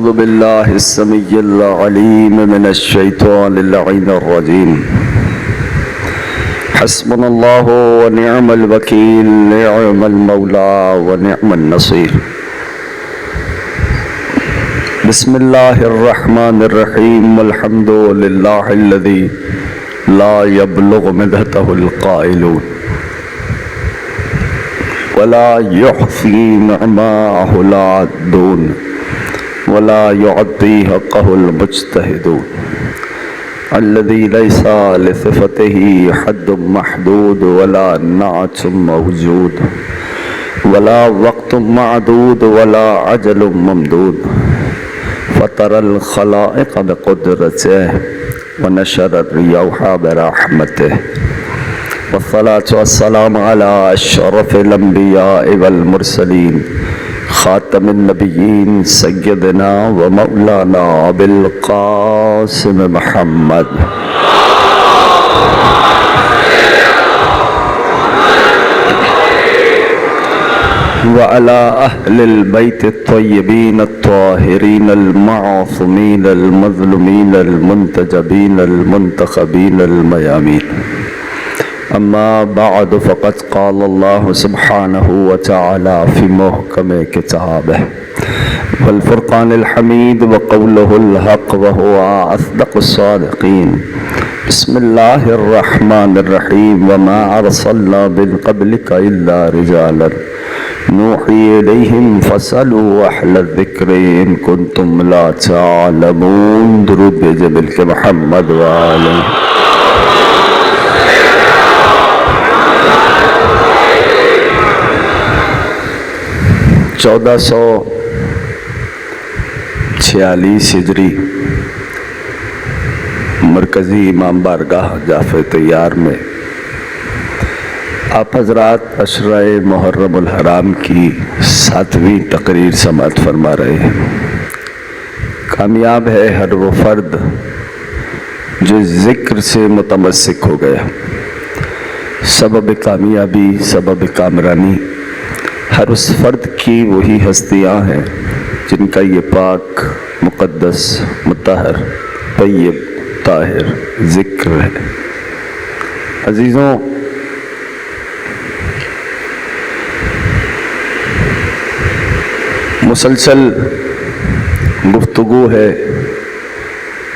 أعوذ بالله السميع العليم من الشيطان اللعين الرجيم. حسبنا الله ونعم الوكيل، نعم المولى ونعم النصير. بسم الله الرحمن الرحيم. الحمد لله الذي لا يبلغ مدحته القائلون ولا يحصي نعماءه العادون ولا يعطي حقه المجتهدون. الذي ليس لصفته حد محدود ولا نعت موجود ولا وقت معدود ولا عجل ممدود. فطر الخلائق بقدرته ونشر الرياح برحمته. والصلاة والسلام على أشرف الأنبياء والمرسلين خاتم النبيين سيدنا ومولانا أبي القاسم محمد وعلى أهل البيت الطيبين الطاهرين المعصومين المظلومين المنتجبين المنتخبين الميامين. أما بعد فقد قال الله سبحانه وتعالى في محكم كتابه والفرقان الحميد وقوله الحق وهو أصدق الصادقين. بسم الله الرحمن الرحيم. وما أرسلنا من قبلك إلا رجالا نوحي إليهم فاسألوا أهل الذكر إن كنتم لا تعلمون. درود بھیجے مل کے محمد وآلہ. 1446 ہجری مرکزی امام بارگاہ جعفر طیار میں آپ حضرات عشرہ محرم الحرام کی 7ویں تقریر سماعت فرما رہے ہیں. کامیاب ہے ہر وہ فرد جو ذکر سے متمسک ہو گیا. سبب کامیابی، سبب کامرانی ہر اس فرد کی وہی ہستیاں ہیں جن کا یہ پاک، مقدس، مطہر، طیب، طاہر ذکر ہے. عزیزوں، مسلسل گفتگو ہے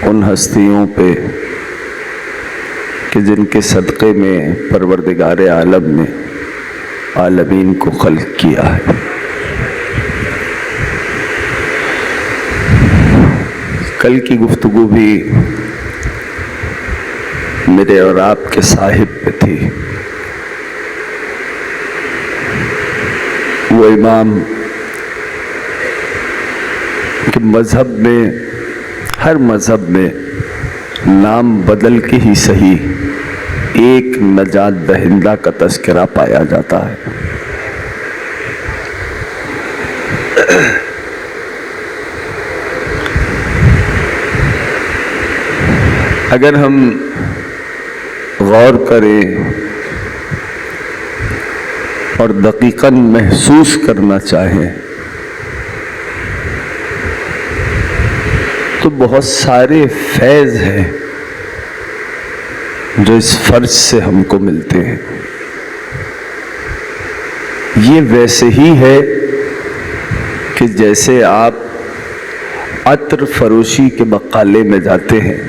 ان ہستیوں پہ کہ جن کے صدقے میں پروردگار عالم نے عالمین کو خلق کیا ہے. کل کی گفتگو بھی میرے اور آپ کے صاحب پہ تھی. وہ امام کہ مذہب میں، ہر مذہب میں نام بدل کے ہی صحیح ایک نجات دہندہ کا تذکرہ پایا جاتا ہے. اگر ہم غور کریں اور دقیقاً محسوس کرنا چاہیں تو بہت سارے فیض ہیں جو اس فرض سے ہم کو ملتے ہیں. یہ ویسے ہی ہے کہ جیسے آپ عطر فروشی کے بقالے میں جاتے ہیں،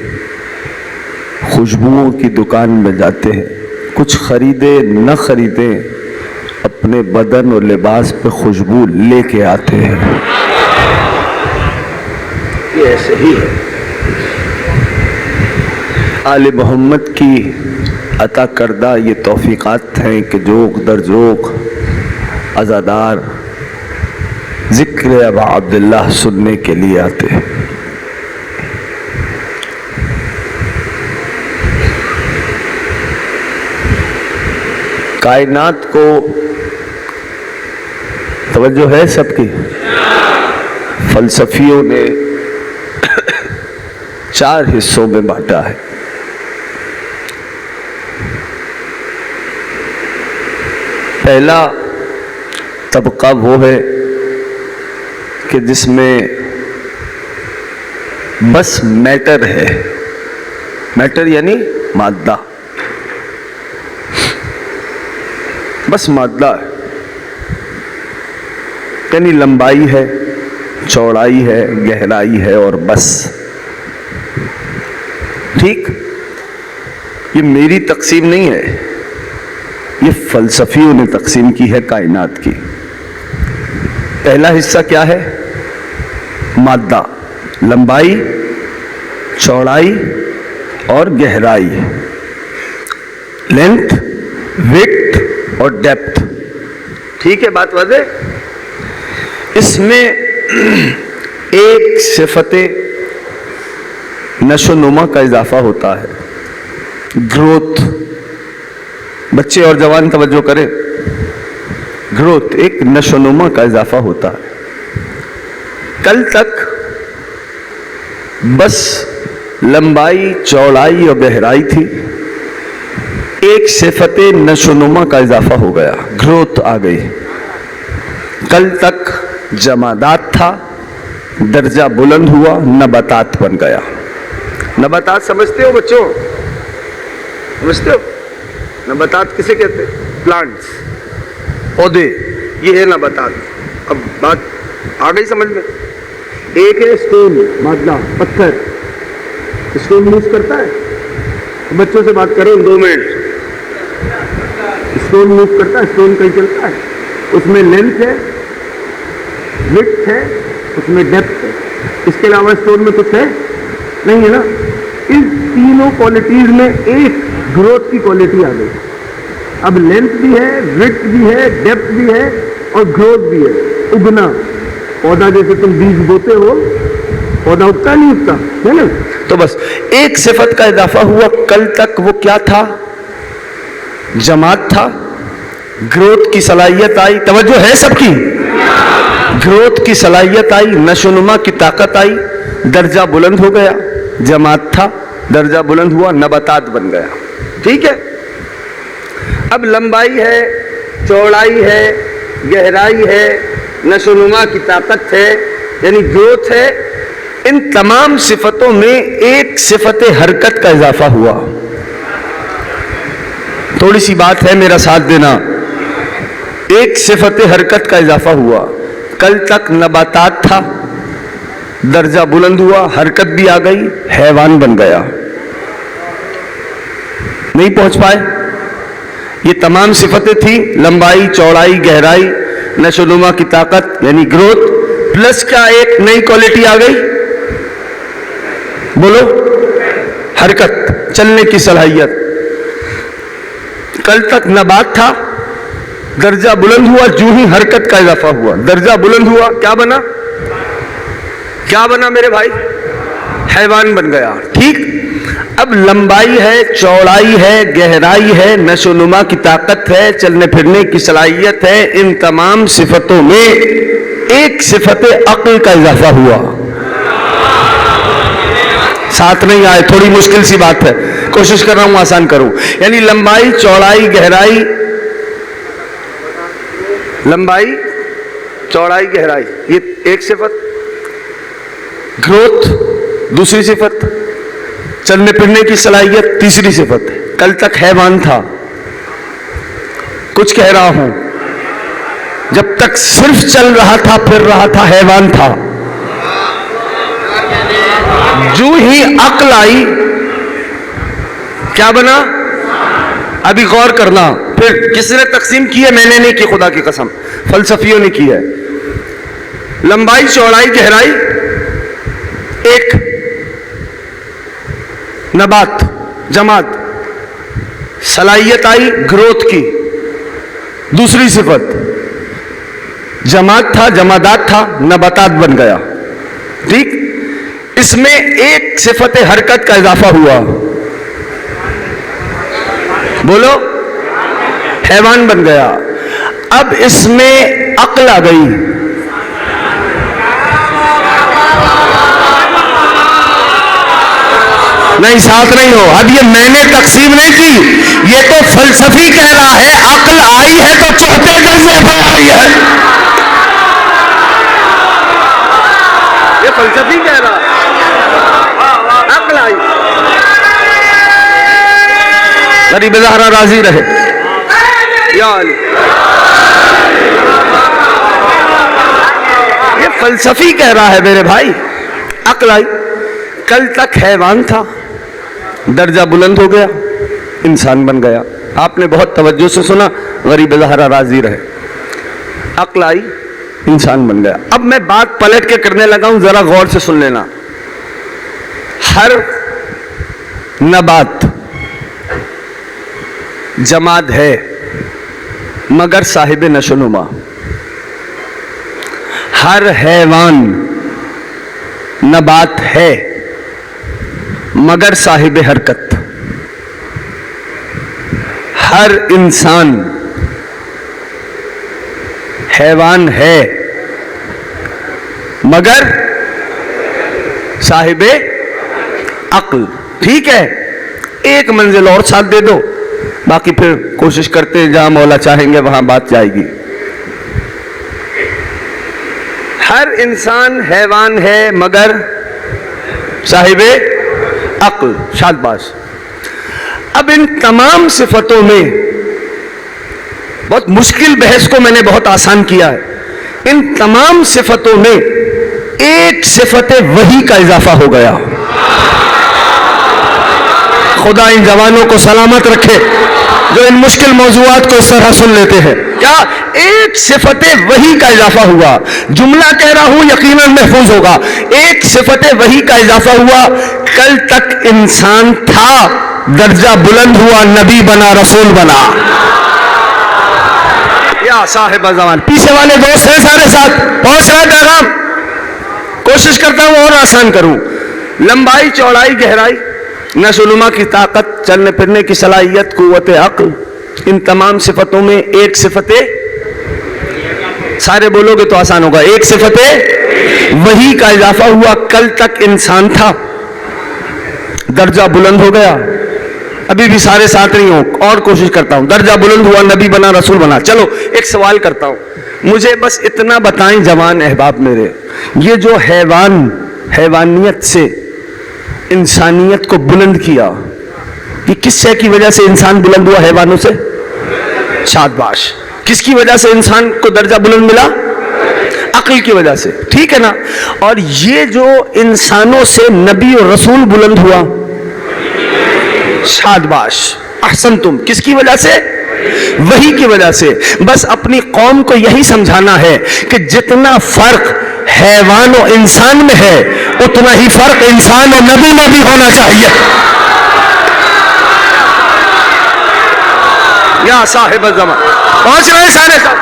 خوشبوؤں کی دکان میں جاتے ہیں، کچھ خریدے نہ خریدے اپنے بدن اور لباس پہ خوشبو لے کے آتے ہیں. یہ ایسے ہی ہے. آل محمد کی عطا کردہ یہ توفیقات ہیں کہ جوق در جوق عزادار ذکر ابا عبداللہ سننے کے لیے آتے ہیں. کائنات کو توجہ ہے سب کی. فلسفیوں نے 4 حصوں میں بانٹا ہے. پہلا طبقہ وہ ہے کہ جس میں بس میٹر ہے. میٹر یعنی مادہ, بس مادہ ہے, یعنی لمبائی ہے, چوڑائی ہے, گہرائی ہے اور بس. ٹھیک, یہ میری تقسیم نہیں ہے, یہ فلسفیوں نے تقسیم کی ہے کائنات کی. پہلا حصہ کیا ہے؟ مادہ, لمبائی, چوڑائی اور گہرائی, لینتھ, وڈتھ اور ڈیپتھ. ٹھیک ہے, بات واضح. اس میں ایک صفت نشو نما کا اضافہ ہوتا ہے, گروتھ. بچے اور جوان توجہ کریں, گروتھ ایک نشو نما کا اضافہ ہوتا ہے. کل تک بس لمبائی, چوڑائی اور گہرائی تھی, ایک صفت نشو نما کا اضافہ ہو گیا, گروتھ آ گئی. کل تک جمادات تھا, درجہ بلند ہوا, نباتات بن گیا. نباتات سمجھتے ہو بچوں؟ سمجھتے ہو نباتات کسے کہتے ہیں؟ پلانٹس, پودے, یہ ہے نباتات. اب بات آ گئی سمجھ میں؟ ایک ہے اسٹون, مادہ, پتھر. اسٹون موو کرتا ہے؟ بچوں سے بات کرو 2 منٹ. اسٹون موو کرتا ہے, اسٹون کہیں چلتا ہے. اس میں لینتھ ہے, وڈتھ ہے, اس میں ڈیپتھ ہے. اس کے علاوہ اسٹون میں کچھ ہے نہیں ہے نا. اس تینوں کوالٹیز میں ایک گروتھ کی کوالٹی آ گئی. اب لینتھ بھی ہے, وڈتھ بھی ہے, ڈیپتھ بھی ہے اور گروتھ بھی ہے. اگنا, پودا جیسے تم بیج بوتے ہو, پودا اگتا نہیں اگتا ہے نا. تو بس ایک صفت کا اضافہ ہوا. کل تک وہ کیا تھا؟ جماعت تھا. گروتھ کی صلاحیت آئی, توجہ ہے سب کی؟ گروتھ کی صلاحیت آئی, نشو نما کی طاقت آئی, درجہ بلند ہو گیا. جماعت تھا, درجہ بلند ہوا, نباتات بن گیا. ٹھیک ہے. اب لمبائی ہے, چوڑائی ہے, گہرائی ہے, نشو نما کی طاقت ہے, یعنی گروتھ ہے. ان تمام صفتوں میں ایک صفت حرکت کا اضافہ ہوا. تھوڑی سی بات ہے, میرا ساتھ دینا. ایک صفت حرکت کا اضافہ ہوا. کل تک نباتات تھا, درجہ بلند ہوا, حرکت بھی آ گئی, حیوان بن گیا. نہیں پہنچ پائے؟ یہ تمام صفتیں تھیں, لمبائی, چوڑائی, گہرائی, نشو نما کی طاقت یعنی گروتھ, پلس کا ایک نئی کوالٹی آ گئی. بولو, حرکت, چلنے کی صلاحیت. کل تک نبات تھا, درجہ بلند ہوا, جو ہی حرکت کا اضافہ ہوا, درجہ بلند ہوا, کیا بنا؟ کیا بنا میرے بھائی؟ حیوان بن گیا. ٹھیک. اب لمبائی ہے, چوڑائی ہے, گہرائی ہے, نشو نما کی طاقت ہے, چلنے پھرنے کی صلاحیت ہے. ان تمام صفتوں میں ایک صفت عقل کا اضافہ ہوا. ساتھ نہیں آئے, تھوڑی مشکل سی بات ہے, کوشش کر رہا ہوں آسان کروں. یعنی لمبائی, چوڑائی, گہرائی, لمبائی, چوڑائی, گہرائی, یہ ایک صفت. گروتھ دوسری صفت, چلنے پھرنے کی صلاحیت تیسری صفت. کل تک حیوان تھا. کچھ کہہ رہا ہوں, جب تک صرف چل رہا تھا, پھر رہا تھا, حیوان تھا. جو ہی عقل آئی, کیا بنا؟ ابھی غور کرنا. پھر کس نے تقسیم کی ہے؟ میں نے نہیں کی, خدا کی قسم, فلسفیوں نے کی ہے. لمبائی, چوڑائی, گہرائی, ایک نبات, جماعت, صلاحیت آئی گروتھ کی. دوسری صفت, جماعت تھا, جمادات تھا, نباتات بن گیا. ٹھیک. اس میں ایک صفت حرکت کا اضافہ ہوا. بولو, حیوان بن گیا. اب اس میں عقل آ گئی. نہیں, ساتھ نہیں ہو. اب یہ میں نے تقسیم نہیں کی, یہ تو فلسفی کہہ رہا ہے. عقل آئی ہے تو چوتھے درجے پر آئی ہے. یہ فلسفی کہہ رہا ہے. غریب زہرا راضی رہے. یا علی. یہ فلسفی کہہ رہا ہے میرے بھائی. عقل آئی. کل تک حیوان تھا, درجہ بلند ہو گیا, انسان بن گیا. آپ نے بہت توجہ سے سنا, غریب زہرا راضی رہے. عقل آئی, انسان بن گیا. اب میں بات پلٹ کے کرنے لگا ہوں, ذرا غور سے سن لینا. ہر نبات جماد ہے مگر صاحب نشو نما. ہر حیوان نبات ہے مگر صاحب حرکت. ہر انسان حیوان ہے مگر صاحب عقل. ٹھیک ہے, ایک منزل اور ساتھ دے دو, باقی پھر کوشش کرتے ہیں جہاں مولا چاہیں گے وہاں بات جائے گی. ہر انسان حیوان ہے مگر صاحب عقل. شاباش. اب ان تمام صفتوں میں بہت مشکل بحث کو میں نے بہت آسان کیا ہے. ان تمام صفتوں میں ایک صفت وحی کا اضافہ ہو گیا. خدا ان جوانوں کو سلامت رکھے جو ان مشکل موضوعات کو اس طرح سن لیتے ہیں. کیا ایک صفت وحی کا اضافہ ہوا. جملہ کہہ رہا ہوں یقیناً محفوظ ہوگا. ایک صفت وحی کا اضافہ ہوا. کل تک انسان تھا, درجہ بلند ہوا, نبی بنا, رسول بنا. یا صاحب زمان. پیچھے والے دوست ہیں سارے ساتھ, پہنچ رہا ہے پیغام. کوشش کرتا ہوں اور آسان کروں. لمبائی, چوڑائی, گہرائی, نشو نما کی طاقت, چلنے پھرنے کی صلاحیت, قوت عقل, ان تمام صفتوں میں ایک صفت, سارے بولو گے تو آسان ہوگا, ایک صفت وحی کا اضافہ ہوا. کل تک انسان تھا, درجہ بلند ہو گیا. ابھی بھی سارے ساتھ نہیں ہوں, اور کوشش کرتا ہوں. درجہ بلند ہوا, نبی بنا, رسول بنا. چلو ایک سوال کرتا ہوں, مجھے بس اتنا بتائیں جوان احباب میرے, یہ جو حیوانیت سے انسانیت کو بلند کیا, یہ کس شے کی وجہ سے انسان بلند ہوا حیوانوں سے؟ شاباش. کس کی وجہ سے انسان کو درجہ بلند ملا؟ عقل کی وجہ سے. ٹھیک ہے نا. اور یہ جو انسانوں سے نبی اور رسول بلند ہوا, شاباش, احسنتم, کس کی وجہ سے؟ وحی کی وجہ سے. بس اپنی قوم کو یہی سمجھانا ہے کہ جتنا فرق حیوان و انسان میں ہے اتنا ہی فرق انسان و نبی میں بھی ہونا چاہیے. یا صاحب الزمان. پہنچ رہے سارے ساتھ.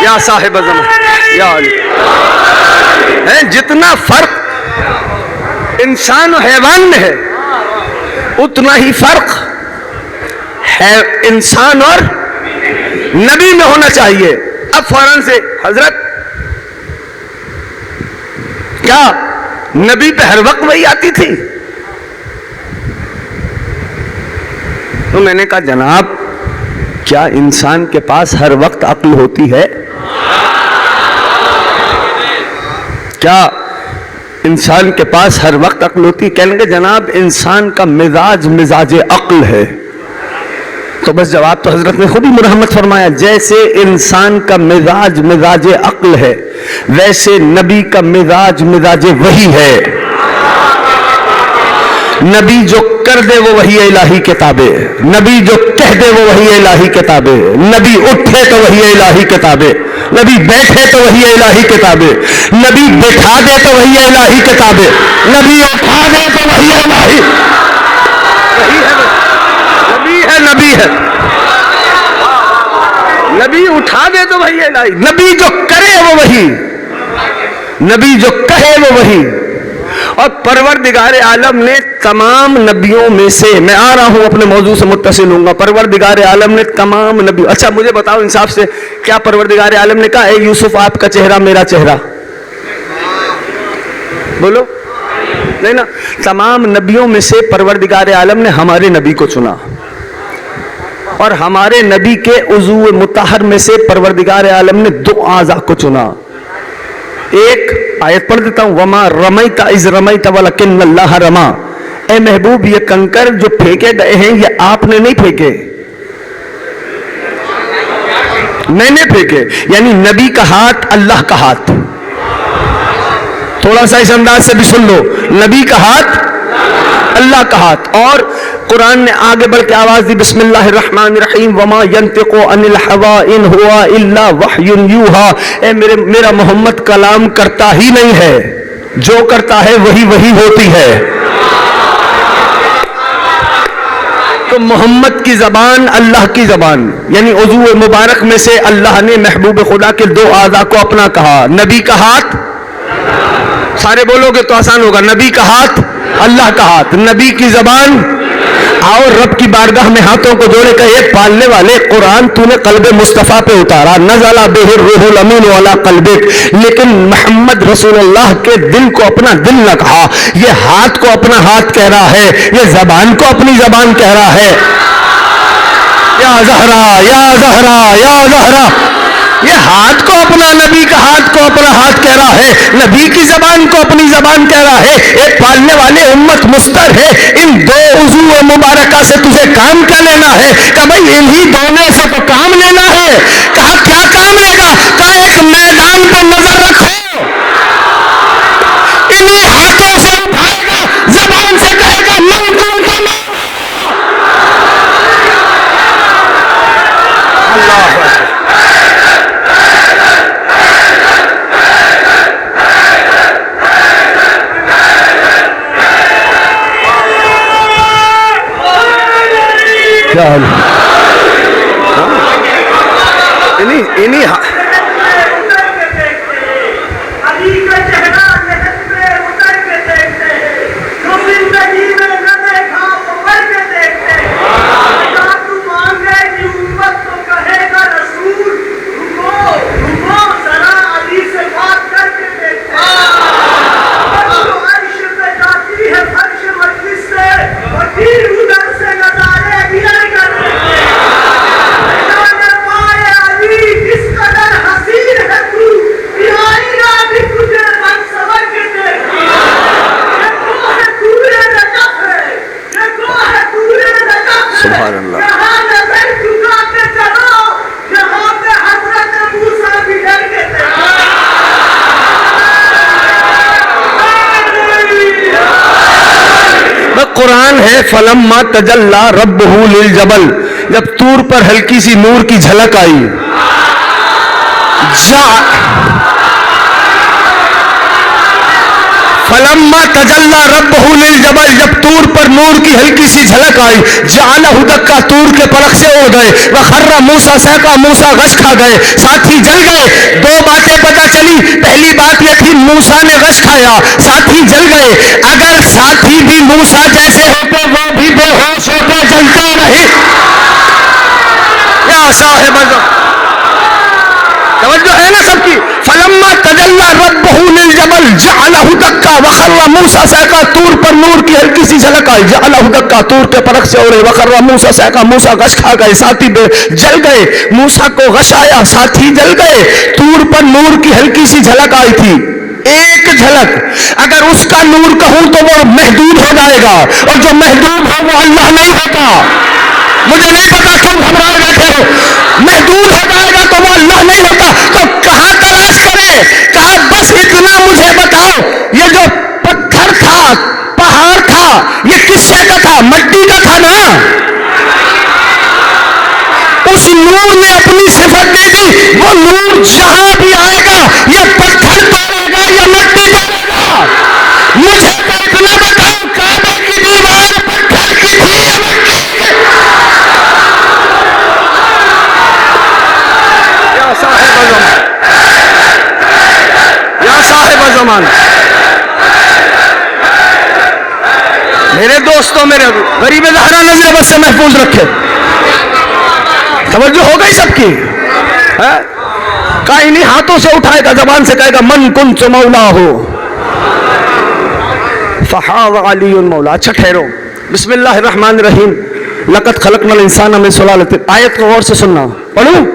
یا صاحب الزمان. یا علی. جتنا فرق انسان و حیوان میں ہے اتنا ہی فرق ہے انسان اور نبی میں ہونا چاہیے. اب فوراً سے حضرت کیا نبی پہ ہر وقت وہی آتی تھی؟ تو میں نے کہا جناب کیا انسان کے پاس ہر وقت عقل ہوتی ہے؟ کیا انسان کے پاس ہر وقت عقل ہوتی ہے؟ کہنے کہ جناب انسان کا مزاج عقل ہے. تو بس جواب تو حضرت نے خود ہی مرحمت فرمایا, جیسے انسان کا مزاج عقل ہے ویسے نبی کا مزاج وحی ہے. نبی جو کر دے وہ وحی الہی کتابیں, نبی جو کہہ دے وہ وحی الہی کتابیں, نبی اٹھے تو وحی الہی کتابیں, نبی بیٹھے تو وحی الہی کتابیں, نبی بٹھا دے تو وحی الہی کتابیں, نبی اٹھا دے تو وحی الہی. نبی ہے, نبی اٹھا دے تو وحی الہی, نبی جو کرے وہ وحی, نبی جو کہے وہ وحی. اور پروردگار عالم نے تمام نبیوں میں سے, میں آ رہا ہوں اپنے موضوع سے متصل ہوں گا, پروردگار عالم نے تمام نبیوں, اچھا مجھے بتاؤ انصاف سے, کیا پروردگار عالم نے کہا اے یوسف آپ کا چہرہ میرا چہرہ؟ بولو نہیں نا. تمام نبیوں میں سے پروردگار عالم نے ہمارے نبی کو چنا, اور ہمارے نبی کے عضو مطہر میں سے پروردگار عالم نے 2 اعضاء کو چنا. ایک آیت پڑھ دیتا ہوں, وما رمیت اذ رمیت ولکن اللہ رما. اے محبوب یہ کنکر جو پھینکے گئے ہیں یہ آپ نے نہیں پھینکے، میں نے پھینکے، یعنی نبی کا ہاتھ اللہ کا ہاتھ. تھوڑا سا اس انداز سے بھی سن لو، نبی کا ہاتھ اللہ کا ہاتھ. اور قرآن نے آگے بڑھ کے آواز دی، بسم اللہ الرحمن الرحیم، وما ينطق عن الهوى ان هو الا وحی یوحى. اے میرا محمد کلام کرتا ہی نہیں ہے، جو کرتا ہے وہی ہوتی ہے. تو محمد کی زبان اللہ کی زبان، یعنی عضو مبارک میں سے اللہ نے محبوب خدا کے دو اعضاء کو اپنا کہا. نبی کا ہاتھ، سارے بولو گے تو آسان ہوگا، نبی کا ہاتھ اللہ کا ہاتھ، نبی کی زبان. آؤ رب کی بارگاہ میں ہاتھوں کو جوڑے کہے، پالنے والے قرآن تو نے قلب مصطفیٰ پہ اتارا، نزل بہ الروح الامین علی قلبک، لیکن محمد رسول اللہ کے دل کو اپنا دل نہ کہا. یہ ہاتھ کو اپنا ہاتھ کہہ رہا ہے، یہ زبان کو اپنی زبان کہہ رہا ہے. یا زہرا یا زہرا یا زہرا، یہ ہاتھ کو اپنا، نبی کا ہاتھ کو اپنا ہاتھ کہہ رہا ہے، نبی کی زبان کو اپنی زبان کہہ رہا ہے. ایک پالنے والے امت مستر ہے، ان دو عضو مبارکہ سے تجھے کام کیا لینا ہے؟ کہ بھائی انہی دونوں سے تو کام لینا ہے. کہا کیا کام لے گا؟ کہا ایک میدان پہ نظر رکھو، انہی ہاتھوں سے اٹھائے گا، زبان سے کہے گا من کون کا من. اللہ کیا حال انہی سبحان اللہ. قرآن ہے فلما تجلی ربہ للجبل، جب طور پر ہلکی سی نور کی جھلک آئی، فلما تجلی ربہ للجبل، جب طور پر نور کی ہلکی سی جھلک آئی، جعلہ دکا، طور کے پلک سے اڑ گئے، وخر موسیٰ صعقہ، موسیٰ غش کھا گئے، ساتھی جل گئے. دو باتیں پتہ چلی، پہلی بات یہ تھی موسیٰ نے غش کھایا، ساتھی جل گئے. اگر ساتھی بھی موسیٰ جیسے ہوتے وہ بھی بے ہوش ہوتے جلتے نہیں. یا صاحب توجہ ہے نا سب کی. فلما تجلی ربہ للجبل جعلہ دکا وخر موسیٰ صعقہ، طور پر نور کی ہلکی سی جھلک آئی، جعلہ دکا، طور کے پلک سے اڑے، وخر موسیٰ صعقہ، موسیٰ غش کھا گئے، ساتھی جل گئے. موسیٰ کو غش آیا، ساتھی جل گئے. طور پر نور کی ہلکی سی جھلک آئی تھی، ایک جھلک. اگر اس کا نور کہوں تو وہ محدود ہو جائے گا، اور جو محدود ہو وہ اللہ نہیں ہوتا. مجھے نہیں پتا کیوں گھبرائے بیٹھے ہو. محدود ہو جائے گا تو وہ اللہ نہیں ہوتا. تو کہاں تلاش کرے؟ کہا بس اتنا مجھے بتاؤ، یہ جو پتھر تھا، پہاڑ تھا، یہ کس شے کا تھا؟ مٹی کا تھا نا. اس نور نے اپنی صفت دے دی، وہ نور جہاں بھی آئے گا یہ پتھر توڑے گا یا مٹی توڑے گا. مجھے تو اتنا بتاؤ، کعبے کی دیوار پتھر کی تھی یا مٹی کی؟ یا صاحب زمان، میرے دوستوں، میرے غریب زہرا نظر بس سے محفوظ رکھے. توجہ ہو گئی سب کی؟ کہا انہی ہاتھوں سے اٹھائے گا، زبان سے کہے گا من کنت مولا ہو فحاض علی مولا. اچھا ٹھہرو، بسم اللہ الرحمن الرحیم. لقد خلقنا الانسان من سلالۃ، آیت کو غور سے سننا، پڑھوں.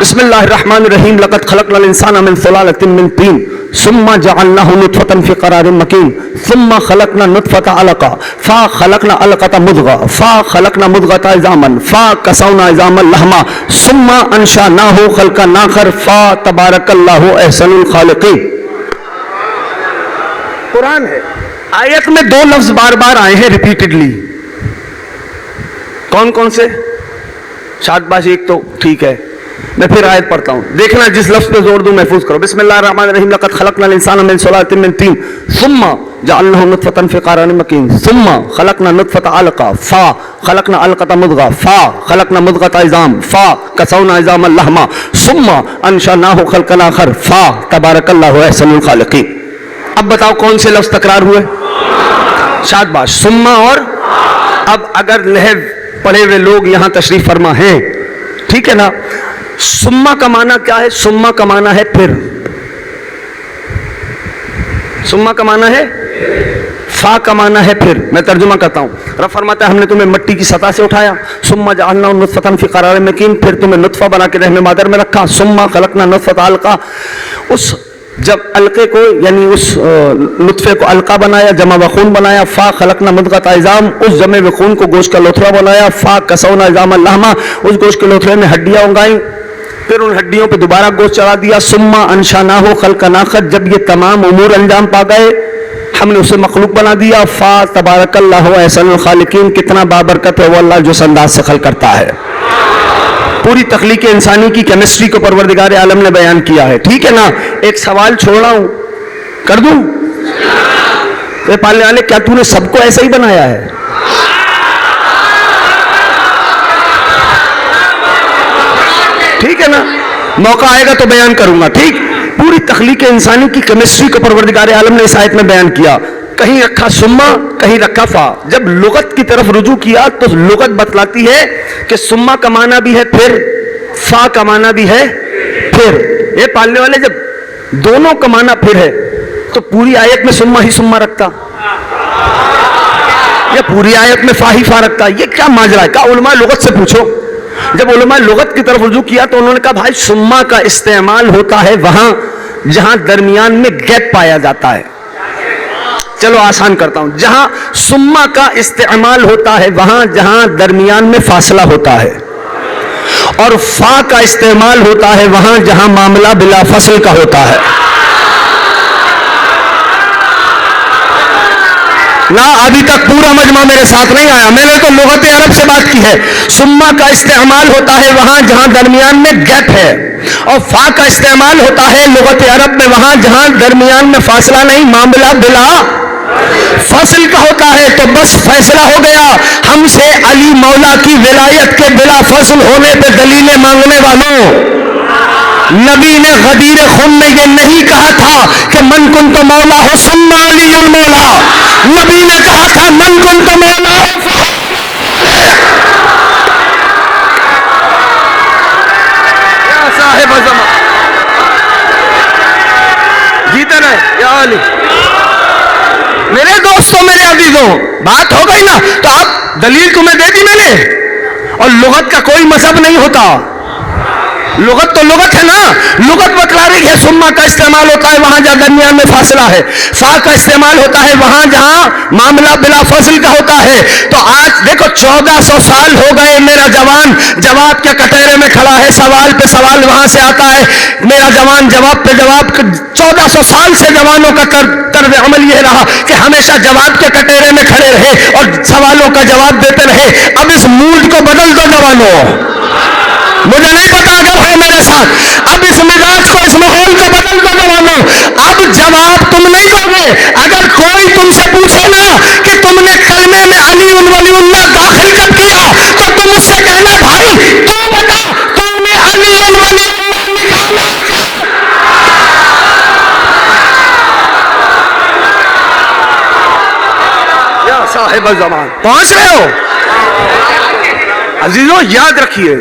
بسم اللہ الرحمن الرحیم لقد خلقنا الانسان من سلالۃ من طین ثم جعلناه نطفة في قرار مكين ثم خلقنا نطفة علقة فخلقنا علقة مضغة فخلقنا مضغة عظاما فكسونا عظاما لحما ثم انشأناه خلقا آخر فتبارك الله احسن الخالقين. قرآن ہے. آیت میں دو لفظ بار بار آئے ہیں ریپیٹڈلی. کون کون سے؟ شاد باش ایک تو ٹھیک ہے, میں پھر آیت پڑھتا ہوں, دیکھنا جس لفظ پہ زور دوں محفوظ کرو. بسم اللہ الرحمن الرحیم لقد خلقنا الانسان من سلالۃ من طین ثم جعلناه نطفة في قرار مكين ثم خلقنا نطفة علقة فخلقنا علقة مضغة فخلقنا مضغة عظام فكسونا عظاما لحما ثم انشأناه خلقا آخر فتبارك الله احسن الخالقين. اب بتاؤ کون سے لفظ تکرار ہوئے؟ شاد باش, ثم اور. اب اگر لہو پڑھے ہوئے لوگ یہاں تشریف فرما ہیں, ٹھیک ہے نا, سما کا معنی کیا ہے؟ سما کا معنی ہے پھر. سما کا معنی ہے, فا کا معنی ہے پھر. میں ترجمہ کرتا ہوں. رب فرماتا ہے ہم نے تمہیں مٹی کی سطح سے اٹھایا, ثم جعلنا نطفة فی قرار مکین, پھر تمہیں نطفہ بنا کے رحم مادر میں رکھا, ثم خلقنا نطفة علقہ, اس جب علقے کو یعنی اس نطفے کو علقہ بنایا, جمع وخون بنایا, فا خلقنا مضغۃ عظام, اس جمع وخون کو گوشت کا لوتھڑا بنایا, فا کسونا عظاما لحما, اس گوشت کے لوتھڑے میں ہڈیاں اگائیں, پھر ان ہڈیوں پہ دوبارہ گوشت چڑھا دیا, ثم انشأناه خلقا آخر, جب یہ تمام امور انجام پا گئے ہم نے اسے مخلوق بنا دیا. فا تبارک اللہ احسن الخالقین, کتنا بابرکت ہے وہ اللہ جو اس انداز سے خلق کرتا ہے. پوری تخلیق انسانی کی کیمسٹری کو پروردگار عالم نے بیان کیا ہے, ٹھیک ہے نا. ایک سوال چھوڑا ہوں, کر دوں؟ پالنے والے, کیا تو نے سب کو ایسا ہی بنایا ہے؟ ٹھیک ہے نا, موقع آئے گا تو بیان کروں گا, ٹھیک. پوری تخلیق انسانی کی کیمسٹری کو پروردگار عالم نے اس آیت میں بیان کیا. کہیں رکھا سما, کہیں رکھا فا. جب لغت کی طرف رجوع کیا تو لغت بتلاتی ہے کہ سما کا معنی بھی ہے پھر, فا کا معنی بھی ہے پھر. یہ پالنے والے جب دونوں کا معنی پھر ہے تو پوری آیت میں سما ہی سما رکھتا, یا پوری آیت میں فا ہی فا رکھتا؟ یہ کیا ماجرا ہے؟ کہا علماء لغت سے پوچھو. جب علماء لغت کی طرف رجوع کیا تو انہوں نے کہا بھائی سما کا استعمال ہوتا ہے وہاں جہاں درمیان میں گیپ پایا جاتا ہے. چلو آسان کرتا ہوں, جہاں سما کا استعمال ہوتا ہے وہاں جہاں درمیان میں فاصلہ ہوتا ہے, اور فا کا استعمال ہوتا ہے وہاں جہاں معاملہ بلا فصل کا ہوتا ہے. نہ ابھی تک پورا مجمع میرے ساتھ نہیں آیا, میں نے تو لغت عرب سے بات کی ہے. سما کا استعمال ہوتا ہے وہاں جہاں درمیان میں گیپ ہے, اور فا کا استعمال ہوتا ہے لغت عرب میں وہاں جہاں درمیان میں فاصلہ نہیں, معاملہ بلا فصل کا ہوتا ہے. تو بس فیصلہ ہو گیا ہم سے علی مولا کی ولایت کے بلا فصل ہونے پہ دلیلیں مانگنے والوں. نبی نے غدیر خون میں یہ نہیں کہا تھا کہ من کن تو مولا ہو ثم علی المولا, نبی نے کہا تھا من کن تو مولا ہو. صاحب زمان جیتے رہے یا علی. میرے دوستوں, میرے عزیزوں, بات ہو گئی نا, تو اب دلیل تمہیں دے دی میں نے. اور لغت کا کوئی مذہب نہیں ہوتا, لغت تو لغت ہے نا. لغت بتلا رہی ہے سما کا استعمال ہوتا ہے وہاں جہاں درمیان میں فاصلہ ہے, فا کا استعمال ہوتا ہے وہاں جہاں معاملہ بلا فصل کا ہوتا ہے. تو آج دیکھو 1400 سال ہو گئے, میرا جوان جواب کے کٹہرے میں کھڑا ہے, سوال پہ سوال وہاں سے آتا ہے, میرا جوان جواب پہ جواب. 1400 سال سے جوانوں کا طرز عمل یہ رہا کہ ہمیشہ جواب کے کٹہرے میں کھڑے رہے اور سوالوں کا جواب دیتے رہے. اب اس موڈ کو بدل دو جوانوں, مجھے نہیں پتا اگر ہے میرے ساتھ, اب اس مزاج کو, اس ماحول کو بدل دو جوانوں. اب جواب تم نہیں دو گے. اگر کوئی تم سے پوچھے نا کہ تم نے کلمے میں علی ولی اللہ داخل کب کیا, تو تم اس سے کہنا بھائی تو بتا تم نے علی ولی اللہ نکالا. یا صاحب زمان, پہنچ رہے ہو عزیزوں؟ یاد رکھیے,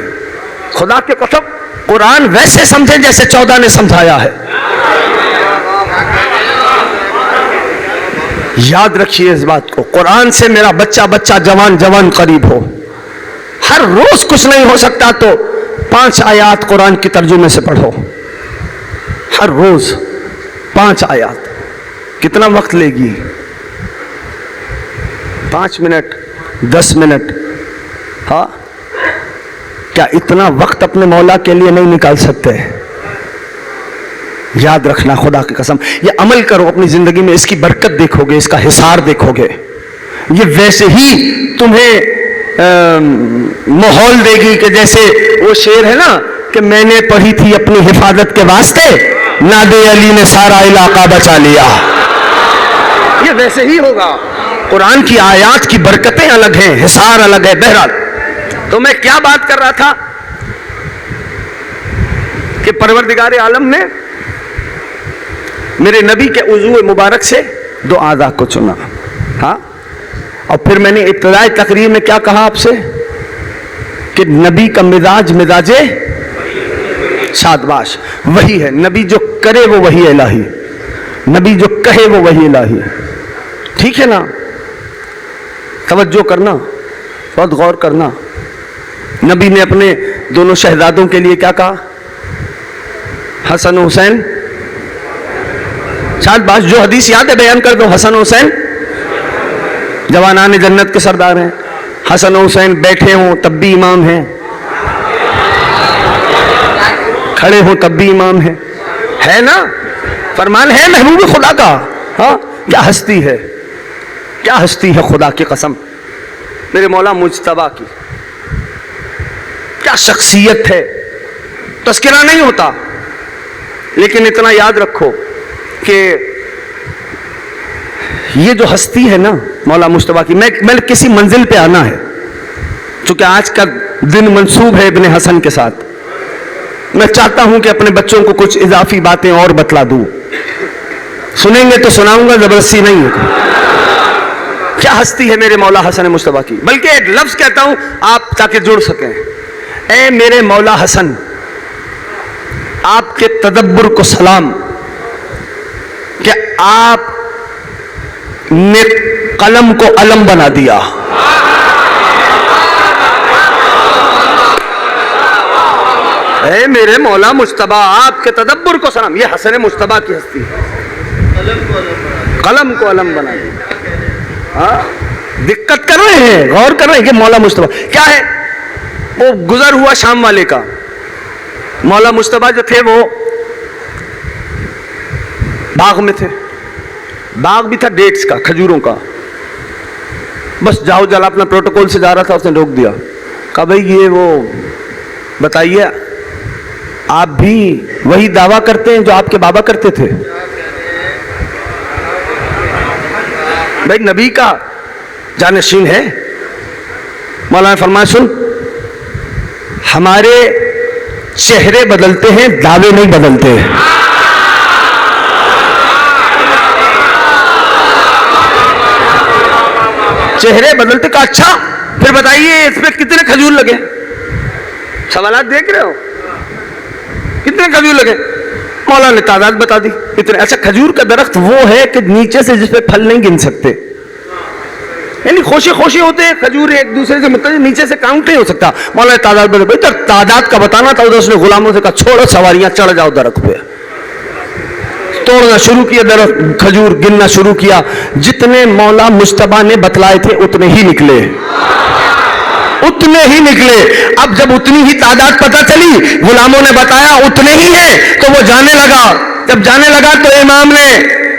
خدا کے قسم قرآن ویسے سمجھیں جیسے 14 نے سمجھایا ہے. یاد رکھیے اس بات کو, قرآن سے میرا بچہ جوان قریب ہو. ہر روز کچھ نہیں ہو سکتا تو 5 آیات قرآن کی ترجمے سے پڑھو ہر روز 5 آیات. کتنا وقت لے گی؟ 5 منٹ 10 منٹ. ہاں کیا اتنا وقت اپنے مولا کے لیے نہیں نکال سکتے؟ یاد رکھنا خدا کی قسم، یہ عمل کرو اپنی زندگی میں، اس کی برکت دیکھو گے، اس کا حصار دیکھو گے. یہ ویسے ہی تمہیں ماحول دے گی کہ جیسے وہ شعر ہے نا کہ میں نے پڑھی تھی اپنی حفاظت کے واسطے، نادے علی نے سارا علاقہ بچا لیا. یہ ویسے ہی ہوگا. قرآن کی آیات کی برکتیں الگ ہیں، حصار الگ ہے. بہرحال تو میں کیا بات کر رہا تھا کہ پروردگار عالم نے میرے نبی کے عضو مبارک سے 2 اعضاء کو چنا. ہاں اور پھر میں نے ابتدائی تقریر میں کیا کہا آپ سے کہ نبی کا مزاج شادباش وہی ہے. نبی جو کرے وہ وہی الہی، نبی جو کہے وہ وہی الہی. ٹھیک ہے نا؟ توجہ کرنا، بہت غور کرنا. نبی نے اپنے دونوں شہزادوں کے لیے کیا کہا؟ حسن و حسین. شادباش جو حدیث یاد ہے بیان کر دو. حسن و حسین جوانان جنت کے سردار ہیں. حسن و حسین بیٹھے ہوں تب بھی امام ہیں، کھڑے ہوں تب بھی امام ہیں. ہے نا؟ فرمان ہے محبوب خدا کا. ہاں کیا ہستی ہے، کیا ہستی ہے خدا کی قسم. میرے مولا مجتبیٰ کی کیا شخصیت ہے. تذکرہ نہیں ہوتا لیکن اتنا یاد رکھو کہ یہ جو ہستی ہے نا مولا مجتبیٰ کی، میں کسی منزل پہ آنا ہے. چونکہ آج کا دن منسوب ہے ابن حسن کے ساتھ، میں چاہتا ہوں کہ اپنے بچوں کو کچھ اضافی باتیں اور بتلا دوں. سنیں گے تو سناؤں گا، زبردستی نہیں ہے. کیا ہستی ہے میرے مولا حسن مجتبیٰ کی. بلکہ ایک لفظ کہتا ہوں آپ تاکہ جڑ سکیں. اے میرے مولا حسن، آپ کے تدبر کو سلام کہ آپ نے قلم کو علم بنا دیا. اے میرے مولا مجتبیٰ، آپ کے تدبر کو سلام. یہ حسن مجتبیٰ کی ہستی ہے، قلم کو علم بنا دیا. ہاں دقت کر رہے ہیں، غور کر رہے ہیں کہ مولا مجتبیٰ کیا ہے. وہ گزر ہوا شام والے کا. مولا مجتبیٰ جو تھے وہ باغ میں تھے. باغ بھی تھا ڈیٹس کا، کھجوروں کا. بس جاؤ جلا اپنا پروٹوکول سے جا رہا تھا، اس نے روک دیا. کہا بھائی یہ وہ بتائیے آپ بھی وہی دعویٰ کرتے ہیں جو آپ کے بابا کرتے تھے؟ بھائی نبی کا جانشین ہے. مولانا فرمایا سن، ہمارے چہرے بدلتے ہیں، دعوے نہیں بدلتے. چہرے بدلتے. کا اچھا پھر بتائیے اس پہ کتنے کھجور لگے؟ سوالات دیکھ رہے ہو؟ کتنے کھجور لگے؟ مولا نے تعداد بتا دی کتنے. اچھا کھجور کا درخت وہ ہے کہ نیچے سے جس پہ پھل نہیں گن سکتے، یعنی خوشی خوشی ہوتے ہیں کھجور ایک دوسرے سے متعلق، نیچے سے کاؤنٹ نہیں ہو سکتا. مولا نے تعداد بتا دی. بھائی تعداد کا بتانا تھا. ادھر اس نے غلاموں سے کہا چھوڑو سواریاں، چڑھ جاؤ درخت پہ. توڑنا شروع کیا درخت، کھجور گننا شروع کیا. جتنے مولا مجتبیٰ نے بتلائے تھے اتنے ہی نکلے، اتنے ہی نکلے. اب جب اتنی ہی تعداد پتہ چلی، غلاموں نے بتایا اتنے ہی ہیں، تو وہ جانے لگا. جب جانے لگا تو امام نے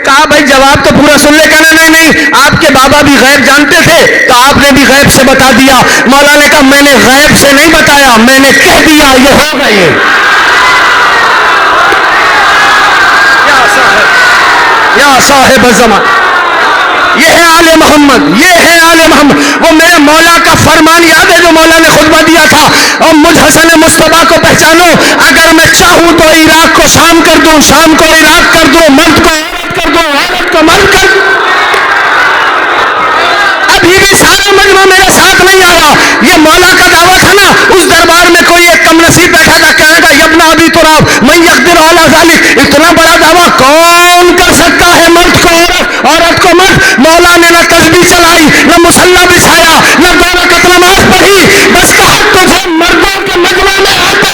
کہا بھائی جواب تو پورا سن لے. کہنا نہیں نہیں، آپ کے بابا بھی غیب جانتے تھے تو آپ نے بھی غیب سے بتا دیا. مولا نے کہا میں نے غیب سے نہیں بتایا، میں نے کہہ دیا یہ ہوگا. یہ یا صاحب الزمان، یہ ہے آل محمد، یہ ہے آل محمد. وہ میرے مولا کا فرمان یاد ہے جو مولا نے خطبہ دیا تھا، اور مجھ حسن مجتبیٰ کو پہچانو، اگر میں چاہوں تو عراق کو شام کر دوں، شام کو عراق کر دوں، مرد کو عورت کر دوں، عورت کو مرد کر دوں. ابھی بھی سارا مجمع میرے ساتھ نہیں آیا. یہ مولا کا دعویٰ تھا نا. اس دربار میں کوئی ایک کم نصیب بیٹھا تھا، کہے گا یبنا ابی تراب من یقدر علی ذلک. اتنا بڑا دعویٰ کون کر سکتا ہے؟ مرد کو عورت، عورت کو مرد. مولا نے نہ تسبیح چلائی، نہ مصلی بچھایا، نہ 2 رکعت نماز پڑھی. بس کہا تجھے مردوں کے مجمع میں آتا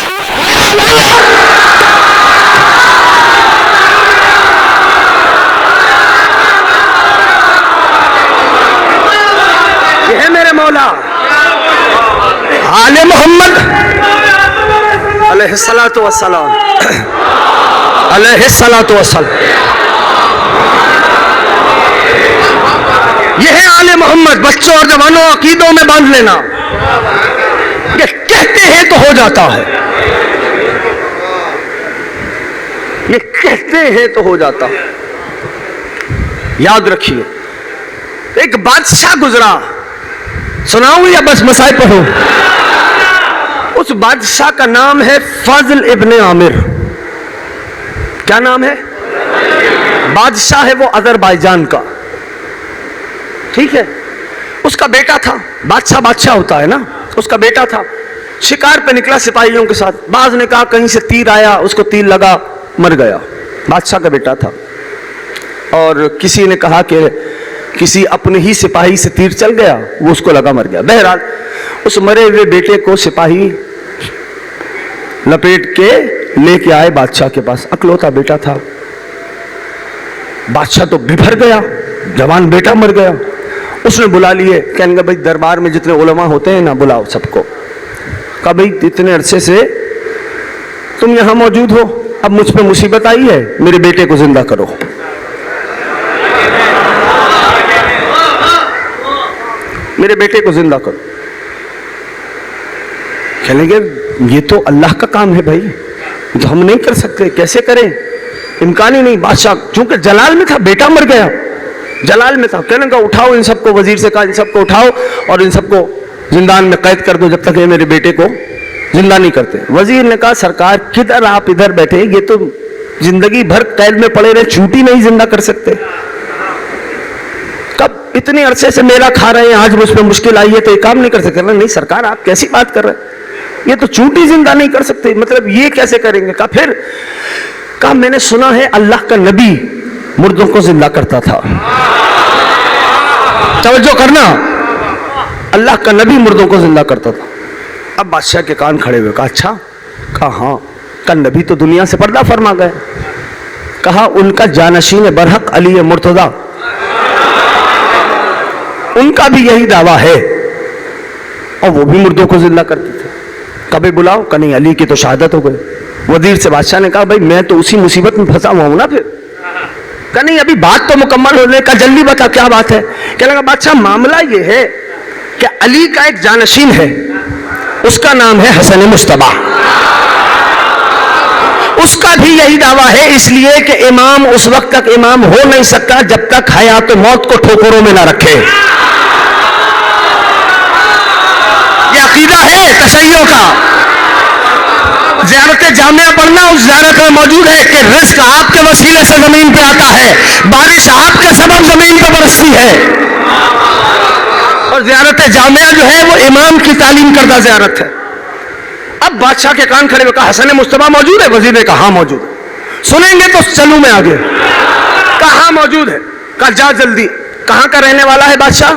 میرے مولا آل محمد علیہ الصلوۃ والسلام علیہ الصلوۃ والسلام. یہ ہے آل محمد. بچوں اور جوانوں عقیدوں میں باندھ لینا. یہ کہتے ہیں تو ہو جاتا ہے. یہ کہتے ہیں تو ہو جاتا ہے. یاد رکھیے ایک بادشاہ گزرا. سناؤں یا بس مسائل پڑھوں؟ اس بادشاہ کا نام ہے فضل ابن عامر. کیا نام ہے؟ بادشاہ ہے وہ آذربائیجان کا. ٹھیک ہے. اس کا بیٹا تھا. بادشاہ ہوتا ہے نا. اس کا بیٹا تھا. شکار پہ نکلا سپاہیوں کے ساتھ. بعض نے کہا کہیں سے تیر آیا, اس کو تیر لگا, مر گیا. بادشاہ کا بیٹا تھا. اور کسی نے کہا کہ کسی اپنے ہی سپاہی سے تیر چل گیا, وہ اس کو لگا, مر گیا. بہرحال اس مرے ہوئے بیٹے کو سپاہی لپیٹ کے لے کے آئے بادشاہ کے پاس. اکلوتا بیٹا تھا. بادشاہ تو ببھر گیا, جوان بیٹا مر گیا. اس نے بلا لیے. کہنے گا بھائی دربار میں جتنے علماء ہوتے ہیں نا, بلاؤ سب کو. کہا بھائی اتنے عرصے سے تم یہاں موجود ہو, اب مجھ پہ مصیبت آئی ہے, میرے بیٹے کو زندہ کرو. میرے بیٹے کو زندہ کرو. کہنے گے یہ تو اللہ کا کام ہے بھائی, تو ہم نہیں کر سکتے. کیسے کریں؟ امکان ہی نہیں. بادشاہ چونکہ جلال میں تھا, بیٹا مر گیا, جلال میں تھا. کہنے کا اٹھاؤ ان سب کو. وزیر سے کہا ان سب کو اٹھاؤ اور ان سب کو زندان میں قید کر دو جب تک یہ میرے بیٹے کو زندہ نہیں کرتے. وزیر نے کہا سرکار کدھر آپ ادھر بیٹھے, یہ تو زندگی بھر قید میں پڑے رہے, چوٹی نہیں زندہ کر سکتے. کب اتنے عرصے سے میرا کھا رہے ہیں, آج مجھ پہ مشکل آئی ہے تو یہ کام نہیں کر سکتے. نہیں سرکار آپ کیسی بات کر رہے ہیں, یہ تو چوٹی زندہ نہیں کر سکتے, مطلب یہ کیسے کریں گے؟ کہا پھر کہا میں نے سنا ہے اللہ کا نبی مردوں کو زندہ کرتا تھا. توجہ کرنا, اللہ کا نبی مردوں کو زندہ کرتا تھا. اب بادشاہ کے کان کھڑے ہوئے. کہا اچھا؟ کہا ہاں. کہا نبی تو دنیا سے پردہ فرما گئے. کہا ان کا جانشین برحق علی مرتضیٰ, ان کا بھی یہی دعویٰ ہے, اور وہ بھی مردوں کو زندہ کرتے تھے. کبھی بلاؤ. کہ نہیں علی کی تو شہادت ہو گئی. وزیر سے بادشاہ نے کہا بھائی میں تو اسی مصیبت میں پھنسا ہوا ہوں نا. پھر کہ نہیں ابھی بات تو مکمل ہونے کا, جلدی بتا کیا بات ہے. کہنے لگا بادشاہ معاملہ یہ ہے کہ علی کا ایک جانشین ہے, اس کا نام ہے حسن مجتبی. اس کا بھی یہی دعویٰ ہے, اس لیے کہ امام اس وقت تک امام ہو نہیں سکتا جب تک حیات و موت کو ٹھوکروں میں نہ رکھے. یہ عقیدہ ہے تشیع کا. زیارت جامعہ پڑھنا اس زیارت میں موجود ہے کہ رزق آپ کے وسیلے سے زمین پہ آتا ہے, بارش آپ کے سبب زمین پہ برستی ہے. اور زیارت جامعہ جو ہے وہ امام کی تعلیم کردہ زیارت ہے. اب بادشاہ کے کان کھڑے ہوئے. کہا حسن مجتبی موجود ہے؟ وزیر نے کہا ہاں موجود ہے. سنیں گے تو چلوں میں آگے. کہا ہاں موجود ہے. کہا جا جلدی. کہاں کا رہنے والا ہے بادشاہ؟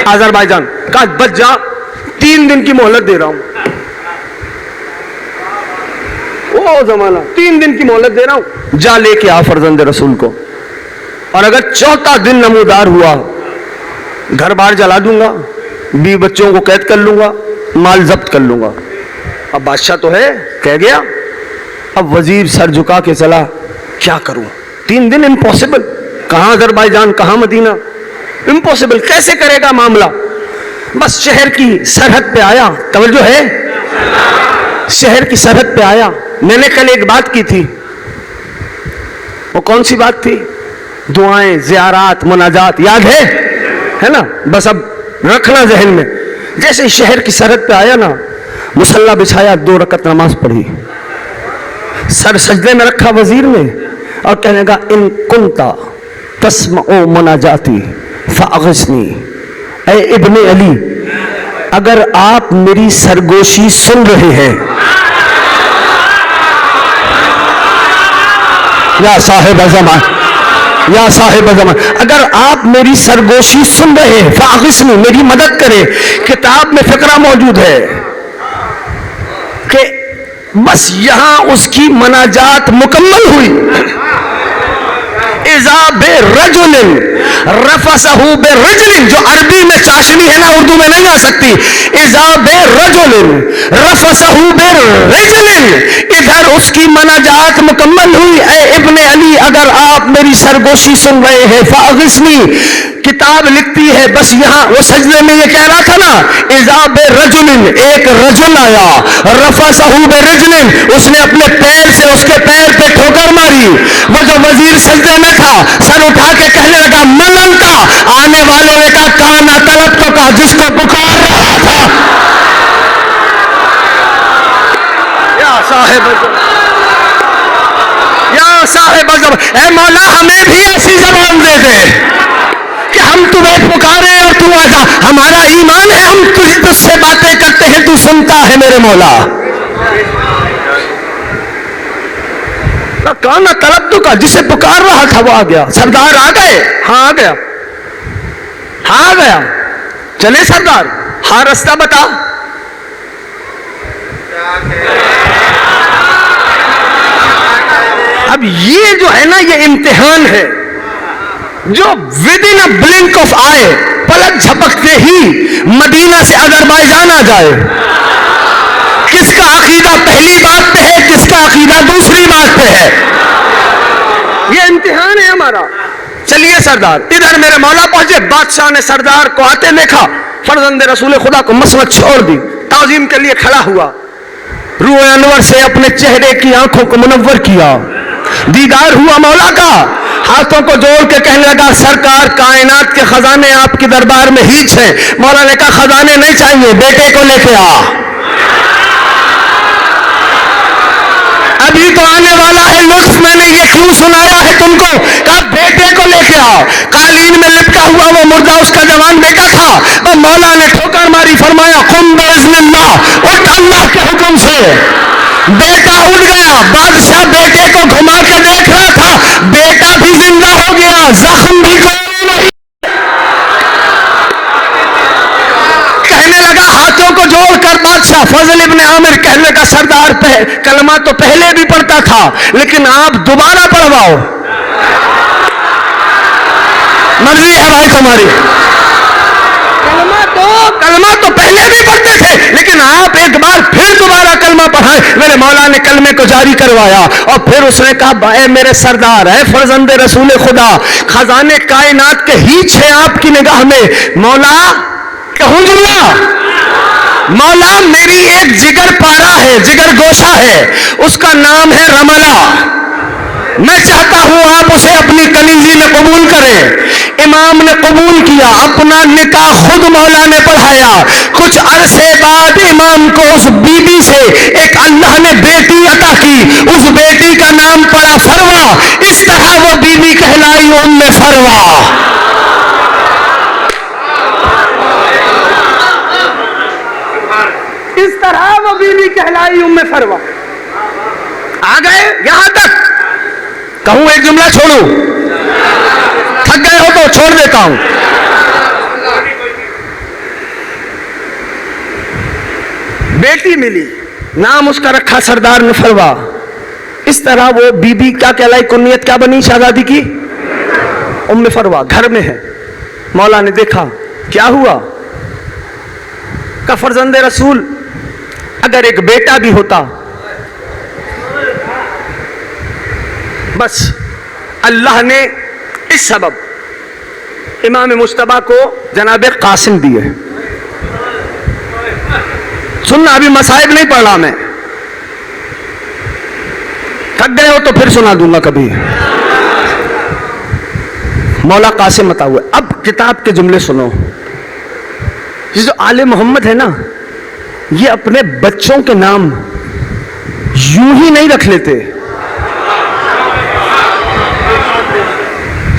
آذربائیجان. کہا بس جا, 3 دن کی مہلت دے رہا ہوں. وہ زمانہ 3 دن کی مہلت دے رہا ہوں, جا لے کے آ فرزند رسول کو, اور اگر 4تھا دن نمودار ہوا گھر بار جلا دوں گا, بیوی بچوں کو قید کر لوں گا, مال ضبط کر لوں گا. اب بادشاہ تو ہے, کہہ گیا. اب وزیر سر جھکا کے چلا, کیا کروں؟ 3 دن امپاسبل. کہاں آذربائیجان, کہاں مدینہ, امپاسبل. کیسے کرے گا معاملہ؟ بس شہر کی سرحد پہ آیا. توجہ ہے, شہر کی سرحد پہ آیا. میں نے کل ایک بات کی تھی, وہ کون سی بات تھی؟ دعائیں, زیارات, مناجات, یاد ہے نا؟ بس اب رکھنا ذہن میں. جیسے شہر کی سرحد پہ آیا نا, مصلی بچھایا, 2 رکعت نماز پڑھی, سر سجدے میں رکھا وزیر نے, اور کہنے گا ان کنتا تسمع مناجاتی فاغثنی. اے ابن علی, اگر آپ میری سرگوشی سن رہے ہیں, یا صاحب زمان, یا صاحب زمان, اگر آپ میری سرگوشی سن رہے ہیں, فاغثنی, میری مدد کرے. کتاب میں فقرہ موجود ہے کہ بس یہاں اس کی مناجات مکمل ہوئی. اذا برجل رفسہ برجل, جو عربی میں چاشنی ہے نا اردو میں نہیں آ سکتی. اذا برجل رفسہ برجل, ادھر اس کی مناجات مکمل ہوئی. اے ابن علی اگر آپ میری سرگوشی سن رہے ہیں فاغثنی, کتاب لکھتی ہے بس یہاں وہ سجدے میں یہ کہہ رہا تھا نا اذا برجل, ایک رجل آیا, رفسہ برجل, اس نے اپنے پیر سے اس کے پیر پہ ٹھوکر ماری. وہ جو وزیر سجدے میں تھا سر اٹھا کے کہنے لگا من انتا, آنے والے نے کہا کانا طلب تو کہا جس کو پکار رہا تھا. یا صاحب اے مولا ہمیں بھی ایسی زبان دے دے کہ ہم تمہیں پکارے اور تو آ جا. ہمارا ایمان ہے ہم تجھ سے باتیں کرتے ہیں تو سنتا ہے میرے مولا. کانا طلب تو کا, جسے پکار رہا تھا وہ آ گیا. سردار آ گئے؟ ہاں آ گیا. ہاں آ گیا. چلے سردار, ہاں راستہ بتا. اب یہ جو ہے نا یہ امتحان ہے جو with in a blink of آئے, پلک جھپکتے ہی مدینہ سے آذربائیجان آ جائے. کس کا عقیدہ پہلی بات پہ ہے, کس کا عقیدہ دوسری بات پہ ہے, یہ امتحان ہے ہمارا. چلیے سردار, ادھر میرے مولا پہنچے. بادشاہ نے سردار کو آتے دیکھا, فرزند رسول خدا کو مسند چھوڑ دی, تعظیم کے لیے کھڑا ہوا, روح انور سے اپنے چہرے کی آنکھوں کو منور کیا, دیدار ہوا مولا کا, ہاتھوں کو جوڑ کے کہنے لگا سرکار کائنات کے خزانے آپ کے دربار میں ہیچ ہیں. مولا نے کہا خزانے نہیں چاہیے, بیٹے کو لے کے آ. ابھی تو آنے والا ہے لطف, میں نے یہ کیوں سنایا ہے تم کو, کہا بیٹے کو لے کے آؤ. قالین میں لپٹا ہوا وہ مردہ اس کا جوان بیٹا تھا. اور مولا نے ٹھوکر ماری, فرمایا قم باذن اللہ, اٹھ اللہ کے حکم سے. بیٹا اٹھ گیا. بادشاہ بیٹے کو گھما کے دیکھ رہا تھا, بیٹا بھی زندہ ہو گیا, زخم بھی کوئی نہیں. کہنے لگا ہاتھوں کو جوڑ کر بادشاہ فضل ابن عامر, کہنے لگا سردار کلمہ تو پہلے بھی پڑھتا تھا لیکن آپ دوبارہ پڑھواؤ. مرضی ہے بھائی تمہاری. کلمہ تو پہلے بھی پڑھتے تھے لیکن آپ ایک بار پھر دوبارہ کلمہ پڑھائیں. میرے مولا نے کلمے کو جاری کروایا اور پھر اس نے کہا اے میرے سردار, اے فرزند رسول خدا, خزانے کائنات کے ہیچ ہیں آپ کی نگاہ میں. مولا کہوں جملہ, مولا میری ایک جگر پارا ہے, جگر گوشہ ہے, اس کا نام ہے رملہ. میں چاہتا ہوں آپ اسے اپنی کنیزی میں قبول کریں. امام نے قبول کیا, اپنا نکاح خود مولا نے پڑھایا. کچھ عرصے بعد امام کو اس بی بی سے ایک اللہ نے بیٹی عطا کی, اس بیٹی کا نام پڑا فروا. اس طرح وہ بی بی کہلائی ام فروا. اس طرح وہ بیوی کہلائی ام فروا. آ گئے یہاں تک, کہوں ایک جملہ چھوڑوں, تھک گئے ہو تو چھوڑ دیتا ہوں. بیٹی ملی, نام اس کا رکھا سردار نے فروا. اس طرح وہ بی بی کیا کہلائی, کنیت کیا بنی شہزادی کی, ام فروا. گھر میں ہے, مولا نے دیکھا کیا ہوا, کہ فرزند رسول اگر ایک بیٹا بھی ہوتا بس اللہ نے اس سبب امام مجتبی کو جناب قاسم دیے. سننا, ابھی مصائب نہیں پڑھ رہا میں, تھک گئے ہو تو پھر سنا دوں گا کبھی. مولا قاسم عطا ہوئے. اب کتاب کے جملے سنو. یہ جو آل محمد ہے نا, یہ اپنے بچوں کے نام یوں ہی نہیں رکھ لیتے,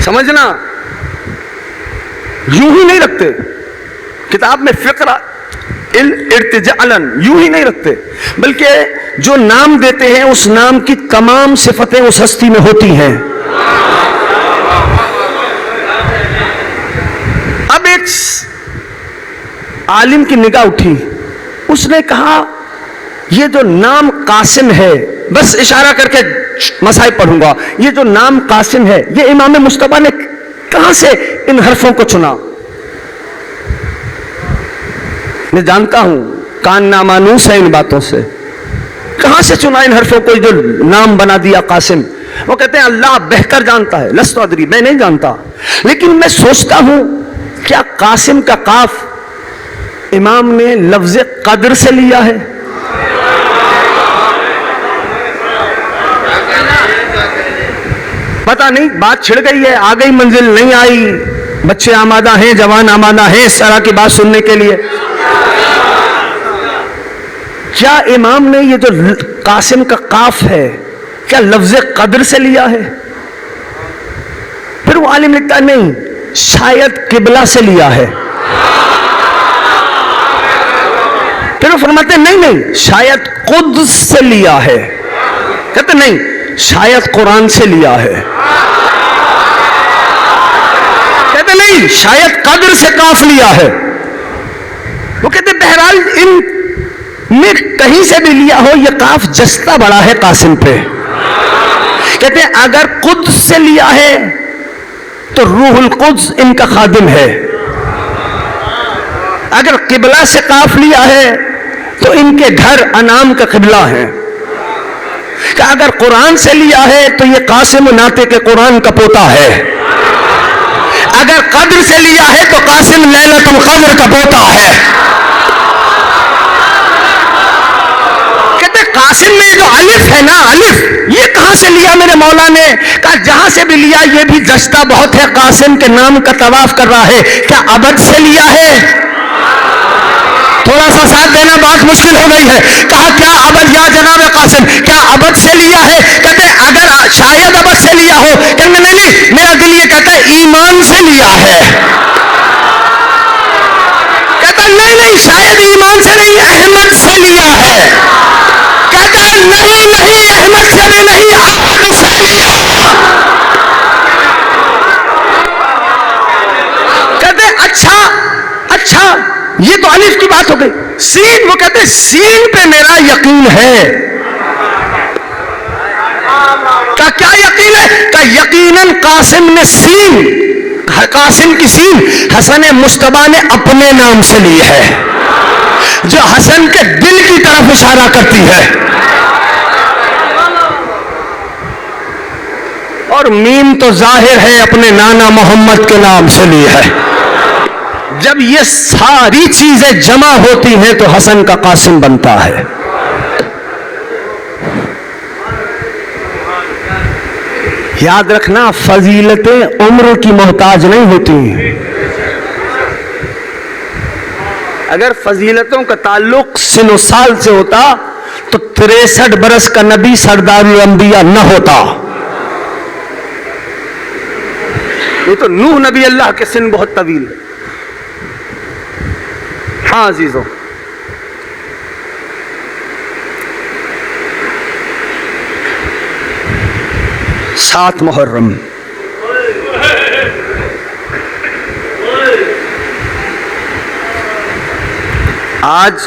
سمجھنا, یوں ہی نہیں رکھتے. کتاب میں فقرہ ارتجالاً یوں ہی نہیں رکھتے, بلکہ جو نام دیتے ہیں اس نام کی تمام صفتیں اس ہستی میں ہوتی ہیں. اب ایک عالم کی نگاہ اٹھی, اس نے کہا یہ جو نام قاسم ہے, بس اشارہ کر کے مصائب پڑھوں گا, یہ جو نام قاسم ہے یہ امام مجتبی نے کہاں سے ان حرفوں کو چنا. میں جانتا ہوں کان نامانوس ہے ان باتوں سے. کہاں سے چنا ان حرفوں کو جو نام بنا دیا قاسم؟ وہ کہتے ہیں اللہ بہتر جانتا ہے. لست ادری، میں نہیں جانتا، لیکن میں سوچتا ہوں کیا قاسم کا قاف امام نے لفظ قدر سے لیا ہے؟ پتہ نہیں، بات چھڑ گئی ہے، آ گئی منزل نہیں آئی، بچے آمادہ ہیں، جوان آمادہ ہیں اس طرح کی بات سننے کے لیے. کیا امام نے یہ جو قاسم کا قاف ہے کیا لفظ قدر سے لیا ہے؟ پھر وہ عالم لکھتا ہے نہیں، شاید قبلہ سے لیا ہے. پھر وہ فرماتے ہیں نہیں شاید قدس سے لیا ہے. کہتے نہیں، شاید قرآن سے لیا ہے. کہتے نہیں، شاید قدر سے قاف لیا ہے. وہ کہتے بہرحال ان میں کہیں سے بھی لیا ہو، یہ قاف جستا بڑا ہے قاسم پہ. کہتے ہیں اگر قدس سے لیا ہے تو روح القدس ان کا خادم ہے. اگر قبلہ سے قاف لیا ہے تو ان کے گھر انعام کا قبلہ ہے. کہ اگر قرآن سے لیا ہے تو یہ قاسم ناطق کے قرآن کا پوتا ہے. اگر قدر سے لیا ہے تو قاسم لیلۃ القدر کا پوتا ہے. کہتے قاسم میں جو الف ہے نا، الف یہ کہاں سے لیا میرے مولا نے؟ کہا جہاں سے بھی لیا یہ بھی جشتہ بہت ہے. قاسم کے نام کا طواف کر رہا ہے. کیا ابد سے لیا ہے؟ تھوڑا سا ساتھ دینا بہت مشکل ہو گئی ہے. کہا کیا ابد، یا جناب قاسم کیا ابد سے لیا ہے؟ کہتے اگر شاید ابد سے لیا ہو. کہتے نہیں، میرا دل یہ کہتا ہے ایمان سے لیا ہے. کہتا نہیں شاید ایمان سے نہیں، احمد سے لیا ہے. کہتا نہیں احمد سے بھی نہیں، احمد سے لیا. کہتے اچھا یہ تو الف کی بات ہو گئی. سین، وہ کہتے سین پہ میرا یقین ہے. کیا یقین ہے؟ کہ یقیناً قاسم نے سین، قاسم کی سین حسن مجتبیٰ نے اپنے نام سے لی ہے، جو حسن کے دل کی طرف اشارہ کرتی ہے. اور میم تو ظاہر ہے اپنے نانا محمد کے نام سے لی ہے. جب یہ ساری چیزیں جمع ہوتی ہیں تو حسن کا قاسم بنتا ہے. یاد رکھنا، فضیلتیں عمر کی محتاج نہیں ہوتی. اگر فضیلتوں کا تعلق سن و سال سے ہوتا تو 63 برس کا نبی سردار الانبیاء نہ ہوتا. یہ تو نوح نبی اللہ کے سن بہت طویل ہے. ہاں عزیزوں، 7 محرم آج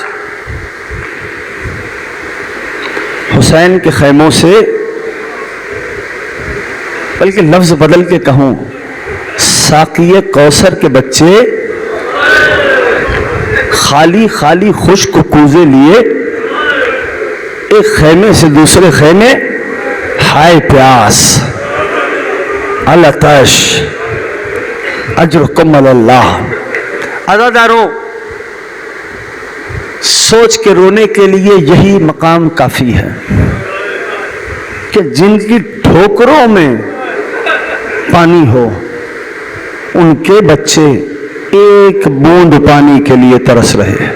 حسین کے خیموں سے، بلکہ لفظ بدل کے کہوں، ساقی کوثر کے بچے خالی خشک کوزے لیے ایک خیمے سے دوسرے خیمے، ہائے پیاس، العطش، اجرکم اللہ. عزاداروں، سوچ کے رونے کے لیے یہی مقام کافی ہے کہ جن کی ٹھوکروں میں پانی ہو ان کے بچے ایک بوند پانی کے لیے ترس رہے.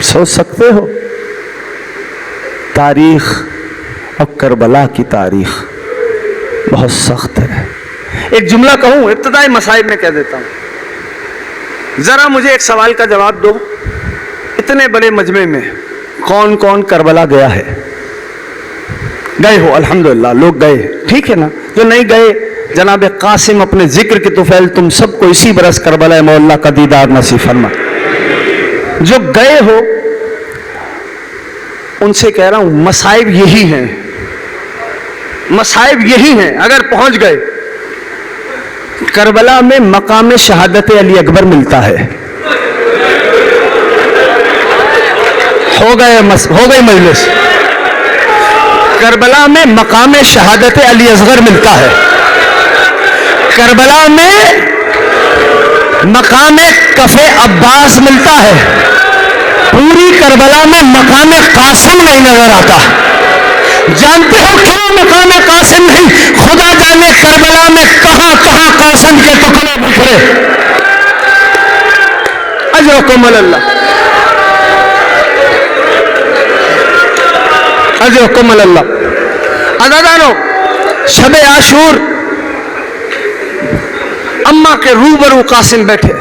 سوچ سکتے ہو؟ تاریخ اور کربلا کی تاریخ بہت سخت ہے. ایک جملہ کہوں، ابتدائی مصائب میں کہہ دیتا ہوں. ذرا مجھے ایک سوال کا جواب دو. اتنے بڑے مجمع میں کون کون کربلا گیا ہے؟ گئے ہو؟ الحمدللہ لوگ گئے، ٹھیک ہے نا. جو نہیں گئے، جناب قاسم اپنے ذکر کی طفیل تم سب کو اسی برس کربلا مولا کا دیدار نصیب فرما. جو گئے ہو ان سے کہہ رہا ہوں، مصائب یہی ہیں، مصائب یہی ہیں. اگر پہنچ گئے کربلا میں مقام شہادت علی اکبر ملتا ہے. ہو گئی مجلس. کربلا میں مقام شہادت علی اصغر ملتا ہے. کربلا میں مقام کف عباس ملتا ہے. پوری کربلا میں مقام قاسم نہیں نظر آتا. جانتے ہو کیوں مقام قاسم نہیں؟ خدا جانے کربلا میں کہاں کہاں قاسم کے ٹکڑے بکھرے. اجرکم اللہ، اجرکم اللہ. عزیزانو، شب عاشور اماں کے روبرو قاسم بیٹھے.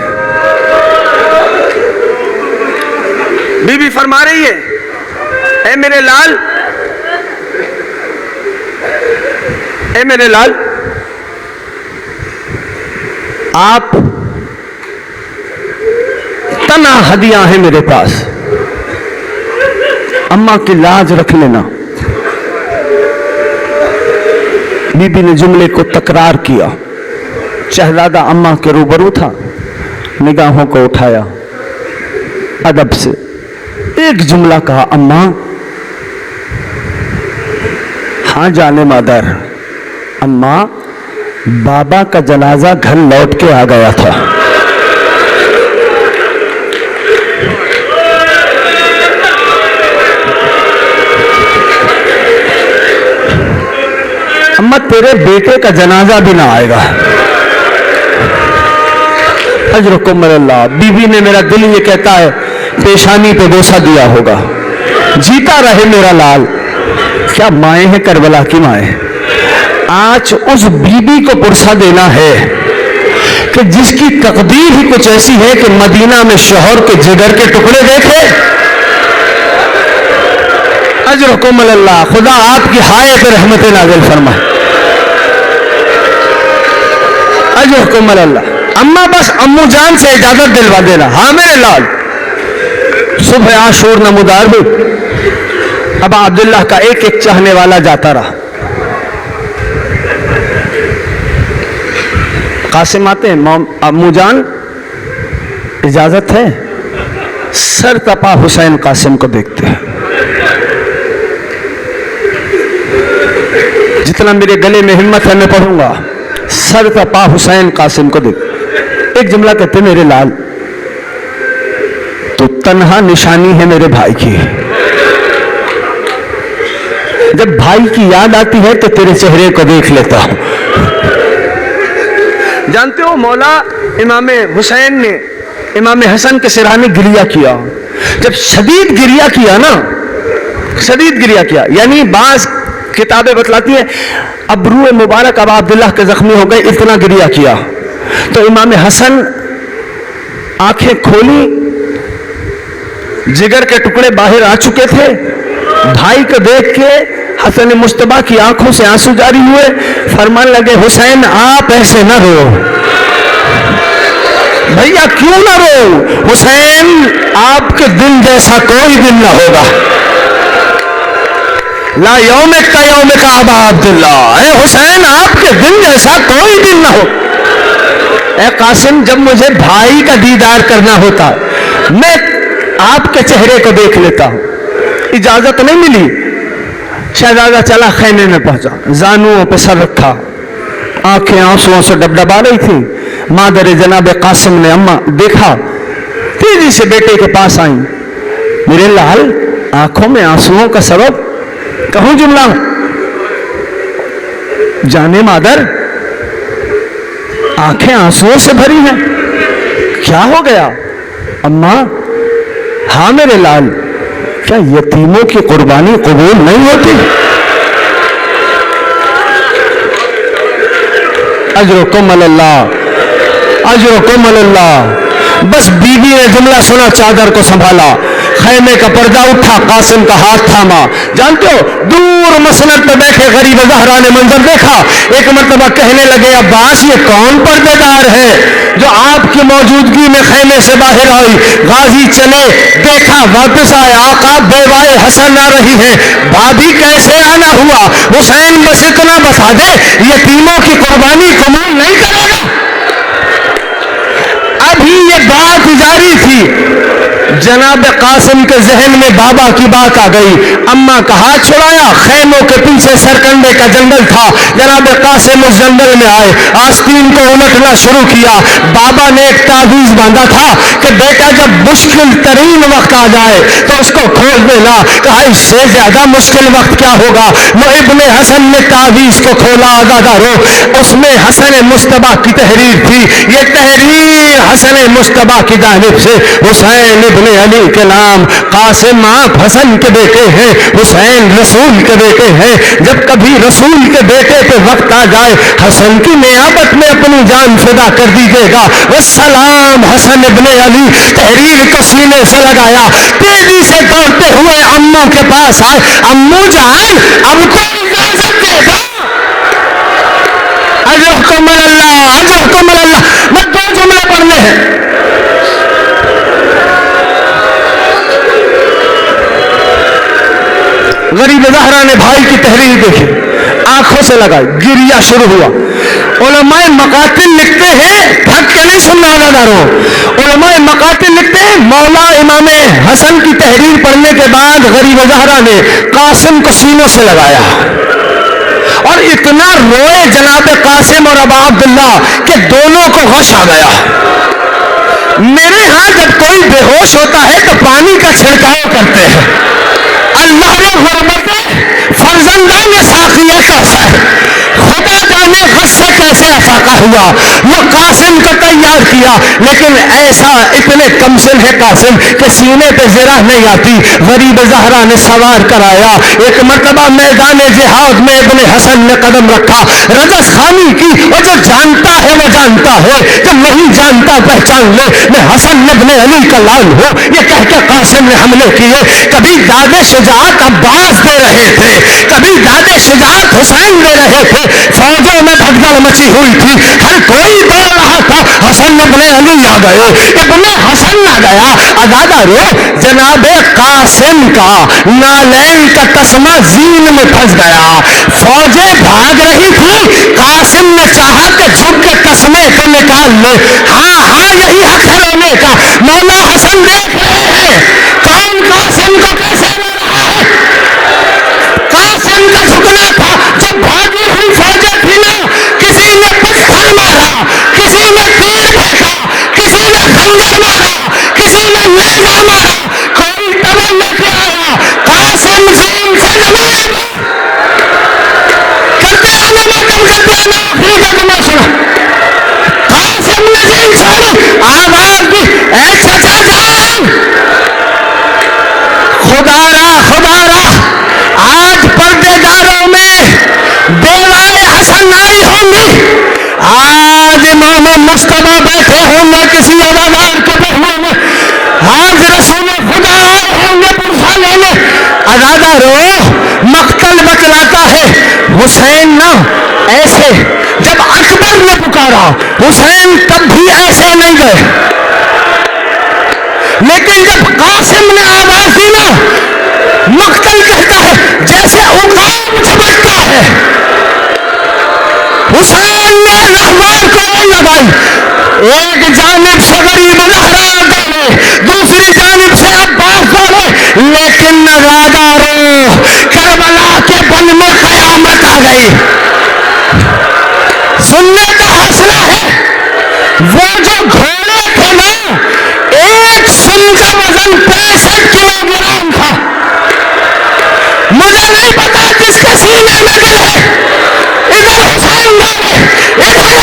بی بی فرما رہی ہے، اے میرے لال، اے میرے لال، آپ تنہا ہدیہ ہیں میرے پاس، اماں کی لاج رکھ لینا. بی بی نے جملے کو تکرار کیا. شہزادہ اماں کے روبرو تھا، نگاہوں کو اٹھایا، ادب سے ایک جملہ کہا، اماں. ہاں جانے مادر. اماں، بابا کا جنازہ گھر لوٹ کے آ گیا تھا. اماں، تیرے بیٹے کا جنازہ بھی نہ آئے گا. اجرکم اللہ. بی بی نے میرا دل یہ کہتا ہے پیشانی پہ بوسہ دیا ہوگا. جیتا رہے میرا لال. کیا مائیں ہیں کربلا کی مائیں. آج اس بی بی کو پرسہ دینا ہے کہ جس کی تقدیر ہی کچھ ایسی ہے کہ مدینہ میں شوہر کے جگر کے ٹکڑے دیکھے. اجرکم اللہ. خدا آپ کی ہائے پہ رحمت نازل فرمائے. اجرکم اللہ. اماں بس امو جان سے اجازت دلوا دینا. ہاں میرے لال. صبح عاشور نمودار بھی ابا عبداللہ کا ایک ایک چاہنے والا جاتا رہا. قاسم آتے ہیں، امو جان اجازت ہے؟ سر تپا حسین قاسم کو دیکھتے ہیں. جتنا میرے گلے میں ہمت ہے میں پڑھوں گا. سر تپا حسین قاسم کو دیکھ ایک جملہ کہتے میرے لال، تو تنہا نشانی ہے میرے بھائی کی. جب بھائی کی یاد آتی ہے تو تیرے چہرے کو دیکھ لیتا ہوں. جانتے ہو مولا امام حسین نے امام حسن کے سرانے گریہ کیا. جب شدید گریہ کیا نا، شدید گریہ کیا، یعنی بعض کتابیں بتلاتی ہیں ابرو مبارک ابا عبداللہ کے زخمی ہو گئے، اتنا گریہ کیا. تو امام حسن آنکھیں کھولی، جگر کے ٹکڑے باہر آ چکے تھے. بھائی کو دیکھ کے حسن مصطفیٰ کی آنکھوں سے آنسو جاری ہوئے. فرمان لگے حسین آپ ایسے نہ رو. بھیا کیوں نہ رو؟ حسین آپ کے دن جیسا کوئی دن نہ ہوگا. لا یوم کا یوم کا ابا عبداللہ. اے حسین آپ کے دن جیسا کوئی دن نہ ہو. اے قاسم، جب مجھے بھائی کا دیدار کرنا ہوتا میں آپ کے چہرے کو دیکھ لیتا ہوں. اجازت نہیں ملی. شہزادہ چلا خیمے میں پہنچا، زانوؤں پہ سر رکھا، آنکھیں آنسوؤں سے ڈبڈبا رہی تھی. مادر جناب قاسم نے اماں دیکھا، تیزی سے بیٹے کے پاس آئیں. میرے لال، آنکھوں میں آنسوؤں کا سبب کہوں جملہ؟ جانے مادر، آنکھیں آنسوؤں سے بھری ہیں، کیا ہو گیا؟ اماں، ہاں میرے لال، کیا یتیموں کی قربانی قبول نہیں ہوتی؟ اجرکم اللہ، اجرکم اللہ. بس بی بی نے جملہ سنا، چادر کو سنبھالا، خیمے کا پردہ اٹھا، قاسم کا ہاتھ تھاما. جانتے ہو دور مسند پہ بیٹھے غریب زہرا نے منظر دیکھا. ایک مرتبہ کہنے لگے عباس، یہ کون پردے دار ہے جو آپ کی موجودگی میں خیمے سے باہر آئی؟ غازی چلے، دیکھا، واپس آئے، آقا بیوائے حسن آ رہی ہے. بھابھی کیسے آنا ہوا؟ حسین بس اتنا بتا دے یتیموں کی قربانی قبول نہیں کرے گا. ابھی یہ بات جاری تھی، جناب قاسم کے ذہن میں بابا کی بات آ گئی. اماں کا ہاتھ چھڑایا, خیموں کے پیچھے سرکنڈے کا جنگل تھا. جناب قاسم اس جنگل میں آئے, آستین کو الٹنا شروع کیا. بابا نے ایک تعویذ باندھا تھا کہ بیٹا جب مشکل ترین وقت آ جائے تو اس کو کھول دینا. کہا اس سے زیادہ مشکل وقت کیا ہوگا. وہ ابن حسن نے تعویذ کو کھولا. آزادارو, اس میں حسن مصطفیٰ کی تحریر تھی. یہ تحریر حسن مصطفیٰ کی جانب سے حسین ابن علی کے نام. قاسم آپ حسن کے بیٹے ہیں, حسین رسول کے بیٹے ہیں. جب کبھی رسول کے بیٹے پہ وقت آ جائے حسن کی نیابت میں اپنی جان فدا کر دیجیے گا. والسلام حسن ابن علی. تحریر کو سینے سے لگایا, تیزی سے دوڑتے ہوئے اماں کے پاس آئے. امو جان اب تو اجازت دے دو. اجرکم اللہ, اجرکم اللہ. میں 2 جملے پڑھنے ہیں. غریب زہرا نے بھائی کی تحریر دیکھی, آنکھوں سے لگائی, گریا شروع ہوا. علماء مقاتل لکھتے ہیں, تھک کے نہیں سننا آزاداروں, علماء مقاتل لکھتے ہیں مولا امام حسن کی تحریر پڑھنے کے بعد غریب زہرا نے قاسم کو سینوں سے لگایا اور اتنا روئے جناب قاسم اور ابا عبداللہ کہ دونوں کو غش آ گیا. میرے ہاں جب کوئی بے ہوش ہوتا ہے تو پانی کا چھڑکاؤ کرتے ہیں. اللہ نے غربت فرزندان ساقیہ کا اثر, خدا جانے غصے کیسے افاقہ ہوا. وہ قاسم کو تیار کیا, لیکن ایسا اتنے کمسن ہے قاسم کہ سینے پہ زرہ نہیں آتی. غریب زہرا نے سوار کرایا. ایک مرتبہ میدان جہاد میں ابن حسن نے قدم رکھا. رجس خانی کی, اور جو جانتا ہے وہ جانتا ہے, جو نہیں جانتا پہچان لے. میں حسن ابن علی کا لال ہوں, یہ کہہ کے قاسم نے حملے کیے. کبھی داد شجاعت عباس دے رہے تھے, کبھی داد شجاعت حسین دے رہے تھے. فوجوں میں بھگدڑ مچی ہوئی تھی, ہر کوئی دوڑ رہا تھا. حسن ابن علی آ گئے, ابن حسن آ گیا. عزادارو, جناب قاسم کا نالین کا تسمہ زین میں پھنس گیا. فوجیں بھاگ رہی تھی, قاسم نے چاہا کہ جھک کے تسمے کو نکال لے. ہاں ہاں یہی حق ہے رونے کا. مولا حسن دیکھ رہے ہیں کون قاسم کو کیسے لے رہا ہے. قاسم کا جھکنا تھا. جب بھاگی ہوئی فوجیں تھی نا, کسی نے پتھر مارا, کسی نے تیر پھینکا, کسی نے خنجر مارا, کسی نے نیزہ مارا, کوئی ٹول لے کے آیا. قاسم زین سے نماز کرتے آنا ماتم کرتے آنا. آخری کا جمعہ سنا, قاسم نے زین سے آواز دی, اے چچا جان, خدا را خدا را, آج پردے داروں میں بیوائے حسن آئی ہوں گی. آج امام مصطفیٰ بیٹھے ہوں گے کسی عوامار کے پہلو میں. آج رسول خدا آئے ہوں گے پرسا لینے. عزادارو, مقتل بتلاتا ہے حسین نہ ایسے. جب اکبر نے پکارا حسین تب بھی ایسے نہیں گئے, لیکن جب قاسم نے آواز دی نا, مقتل کہتا ہے جیسے عقاب جھپٹتا ہے. حسین نے رہوار کو لگائی. ایک جانب سے غریب زہرا دوڑے, دوسری جانب سے عباس دوڑے, لیکن عزادارو کربلا کے بن میں قیامت آ گئی. سننے کا حوصلہ ہے, وہ جو گھوڑے تھے نا, ایک سن کا وزن 65 کلو گرام تھا. مجھے نہیں پتا کس کے سینے میں دل ہے. ادھر حسین ادھر